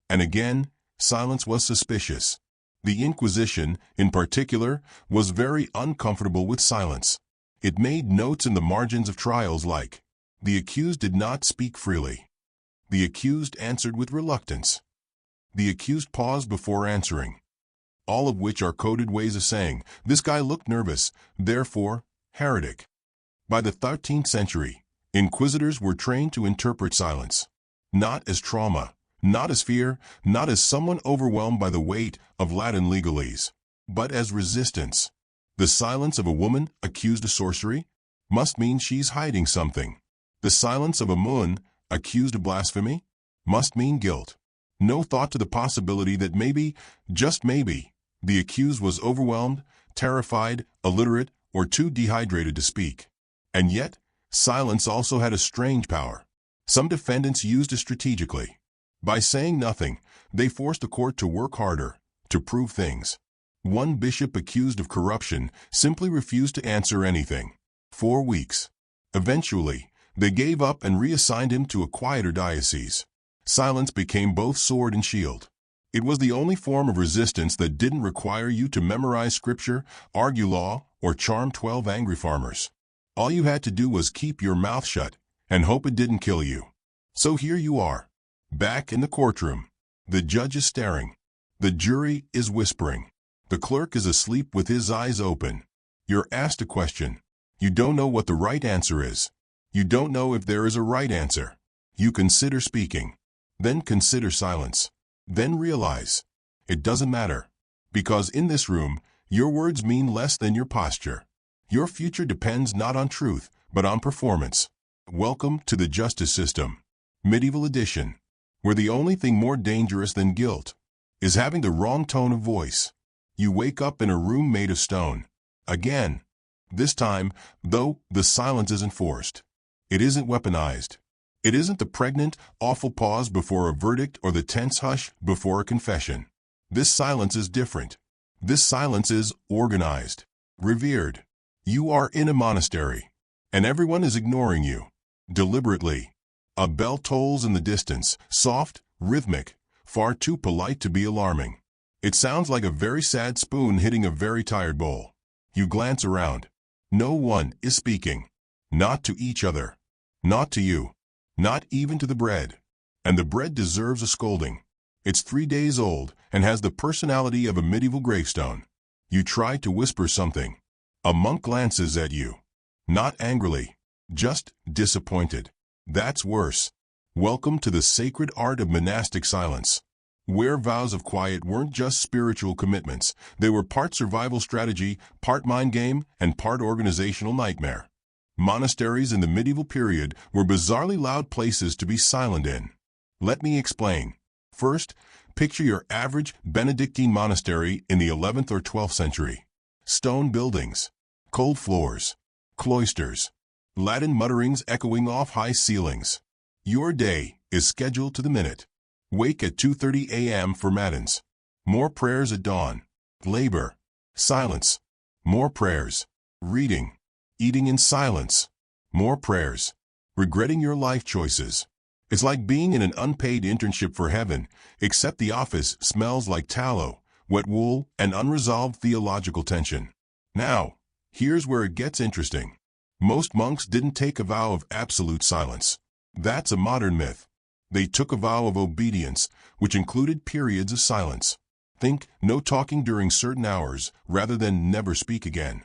And again, silence was suspicious. The Inquisition, in particular, was very uncomfortable with silence. It made notes in the margins of trials like, "The accused did not speak freely. The accused answered with reluctance. The accused paused before answering." All of which are coded ways of saying, "This guy looked nervous, therefore, heretic." By the 13th century, inquisitors were trained to interpret silence, not as trauma, not as fear, not as someone overwhelmed by the weight of Latin legalese, but as resistance. The silence of a woman accused of sorcery must mean she's hiding something. The silence of a mun accused of blasphemy must mean guilt. No thought to the possibility that maybe, just maybe, the accused was overwhelmed, terrified, illiterate, or too dehydrated to speak. And yet, silence also had a strange power. Some defendants used it strategically. By saying nothing, they forced the court to work harder, to prove things. One bishop accused of corruption simply refused to answer anything. 4 weeks. Eventually, they gave up and reassigned him to a quieter diocese. Silence became both sword and shield. It was the only form of resistance that didn't require you to memorize scripture, argue law, or charm 12 angry farmers. All you had to do was keep your mouth shut and hope it didn't kill you. So here you are, back in the courtroom. The judge is staring. The jury is whispering. The clerk is asleep with his eyes open. You're asked a question. You don't know what the right answer is. You don't know if there is a right answer. You consider speaking. Then consider silence. Then realize it doesn't matter. Because in this room, your words mean less than your posture. Your future depends not on truth, but on performance. Welcome to the justice system. Medieval edition, where the only thing more dangerous than guilt is having the wrong tone of voice. You wake up in a room made of stone. Again. This time, though, the silence isn't forced. It isn't weaponized. It isn't the pregnant, awful pause before a verdict or the tense hush before a confession. This silence is different. This silence is organized, revered. You are in a monastery, and everyone is ignoring you. Deliberately. A bell tolls in the distance, soft, rhythmic, far too polite to be alarming. It sounds like a very sad spoon hitting a very tired bowl. You glance around. No one is speaking. Not to each other. Not to you. Not even to the bread. And the bread deserves a scolding. It's 3 days old and has the personality of a medieval gravestone. You try to whisper something. A monk glances at you. Not angrily. Just disappointed. That's worse. Welcome to the sacred art of monastic silence, where vows of quiet weren't just spiritual commitments. They were part survival strategy, part mind game, and part organizational nightmare. Monasteries in the medieval period were bizarrely loud places to be silent in. Let me explain. First, picture your average Benedictine monastery in the 11th or 12th century. Stone buildings, cold floors, cloisters, Latin mutterings echoing off high ceilings. Your day is scheduled to the minute. Wake at 2:30 a.m. for matins. More prayers at dawn. Labor. Silence. More prayers. Reading. Eating in silence. More prayers. Regretting your life choices. It's like being in an unpaid internship for heaven, except the office smells like tallow, wet wool, and unresolved theological tension. Now, here's where it gets interesting. Most monks didn't take a vow of absolute silence. That's a modern myth. They took a vow of obedience, which included periods of silence. Think no talking during certain hours, rather than never speak again.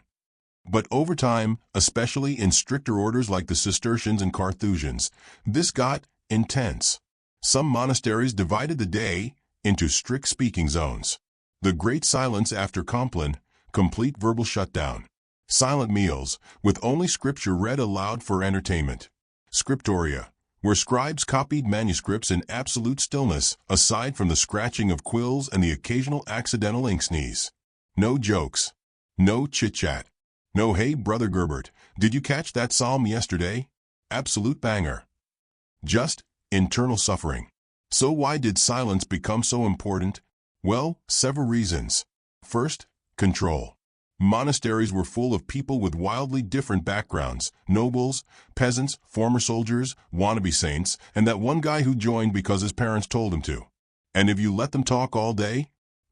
But over time, especially in stricter orders like the Cistercians and Carthusians, this got intense. Some monasteries divided the day into strict speaking zones. The Great Silence after Compline, complete verbal shutdown. Silent meals, with only scripture read aloud for entertainment. Scriptoria, where scribes copied manuscripts in absolute stillness, aside from the scratching of quills and the occasional accidental ink sneeze. No jokes. No chit-chat. No, "Hey, Brother Gerbert, did you catch that psalm yesterday?" Absolute banger. Just internal suffering. So why did silence become so important? Well, several reasons. First, control. Monasteries were full of people with wildly different backgrounds, nobles, peasants, former soldiers, wannabe saints, and that one guy who joined because his parents told him to. And if you let them talk all day,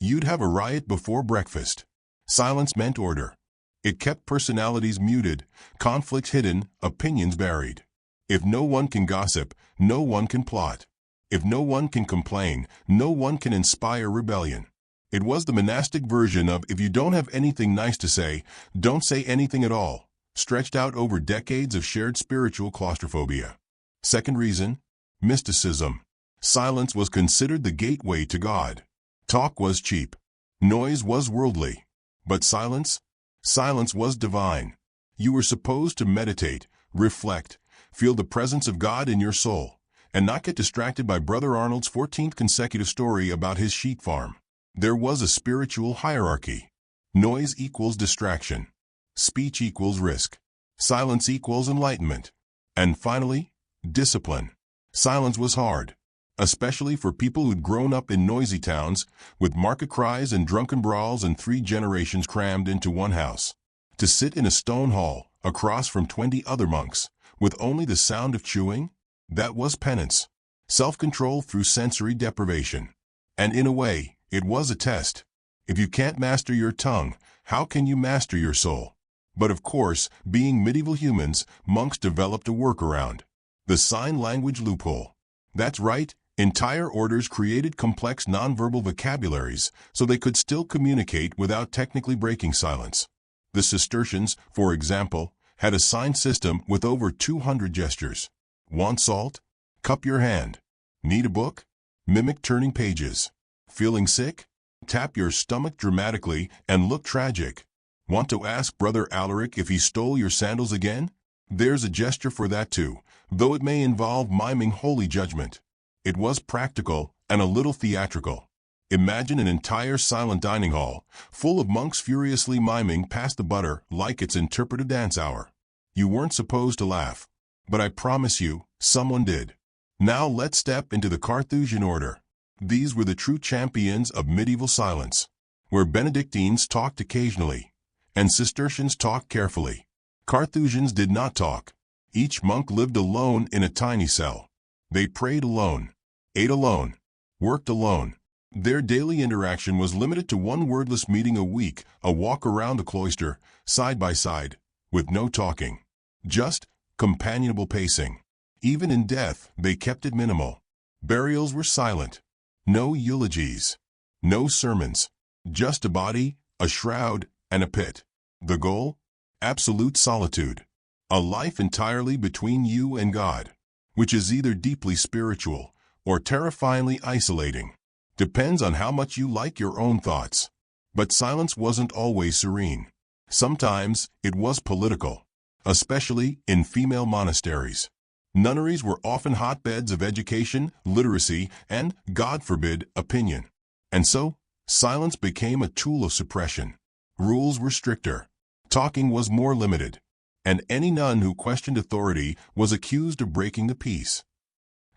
You'd have a riot before breakfast. Silence meant order. It kept personalities muted, conflicts hidden, opinions buried. If no one can gossip, no one can plot. If no one can complain, no one can inspire rebellion. It was the monastic version of if you don't have anything nice to say, don't say anything at all, stretched out over decades of shared spiritual claustrophobia. Second reason, mysticism. Silence was considered the gateway to God. Talk was cheap. Noise was worldly. But silence was divine. You were supposed to meditate, reflect, feel the presence of God in your soul, and not get distracted by Brother Arnold's 14th consecutive story about his sheep farm. There was a spiritual hierarchy. Noise equals distraction. Speech equals risk. Silence equals enlightenment. And finally, discipline. Silence was hard, especially for people who'd grown up in noisy towns, with market cries and drunken brawls and 3 generations crammed into one house. To sit in a stone hall, across from 20 other monks, with only the sound of chewing, that was penance. Self-control through sensory deprivation. And in a way, it was a test. If you can't master your tongue, how can you master your soul? But of course, being medieval humans, monks developed a workaround. The sign language loophole. That's right. Entire orders created complex nonverbal vocabularies so they could still communicate without technically breaking silence. The Cistercians, for example, had a sign system with over 200 gestures. Want salt? Cup your hand. Need a book? Mimic turning pages. Feeling sick? Tap your stomach dramatically and look tragic. Want to ask Brother Alaric if he stole your sandals again? There's a gesture for that too, though it may involve miming holy judgment. It was practical and a little theatrical. Imagine an entire silent dining hall, full of monks furiously miming pass the butter like it's interpretive dance hour. You weren't supposed to laugh, but I promise you, someone did. Now let's step into the Carthusian order. These were the true champions of medieval silence, where Benedictines talked occasionally, and Cistercians talked carefully. Carthusians did not talk. Each monk lived alone in a tiny cell. They prayed alone, ate alone, worked alone. Their daily interaction was limited to one wordless meeting a week, a walk around the cloister, side by side, with no talking. Just companionable pacing. Even in death, they kept it minimal. Burials were silent. No eulogies. No sermons. Just a body, a shroud, and a pit. The goal? Absolute solitude. A life entirely between you and God, which is either deeply spiritual or terrifyingly isolating. Depends on how much you like your own thoughts. But silence wasn't always serene. Sometimes it was political, especially in female monasteries. Nunneries were often hotbeds of education, literacy, and, God forbid, opinion. And so, silence became a tool of suppression. Rules were stricter. Talking was more limited. And any nun who questioned authority was accused of breaking the peace.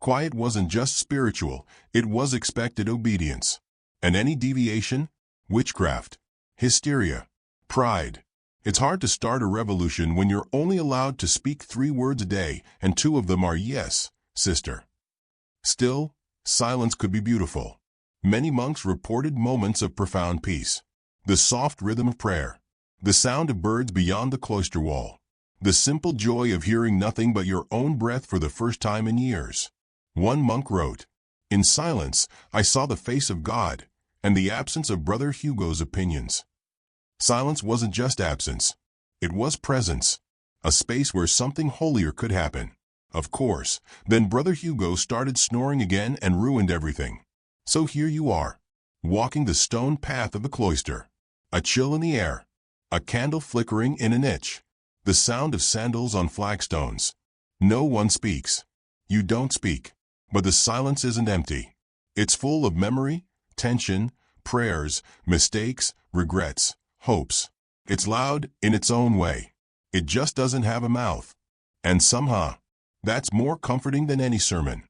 Quiet wasn't just spiritual, it was expected obedience. And any deviation? Witchcraft, hysteria, pride. It's hard to start a revolution when you're only allowed to speak 3 words a day, and 2 of them are yes, sister. Still, silence could be beautiful. Many monks reported moments of profound peace. The soft rhythm of prayer, the sound of birds beyond the cloister wall, the simple joy of hearing nothing but your own breath for the first time in years. One monk wrote, "In silence, I saw the face of God and the absence of Brother Hugo's opinions." Silence wasn't just absence. It was presence, a space where something holier could happen. Of course, then Brother Hugo started snoring again and ruined everything. So here you are, walking the stone path of the cloister, a chill in the air, a candle flickering in a niche, the sound of sandals on flagstones. No one speaks. You don't speak. But the silence isn't empty. It's full of memory, tension, prayers, mistakes, regrets, hopes. It's loud in its own way. It just doesn't have a mouth. And somehow, that's more comforting than any sermon.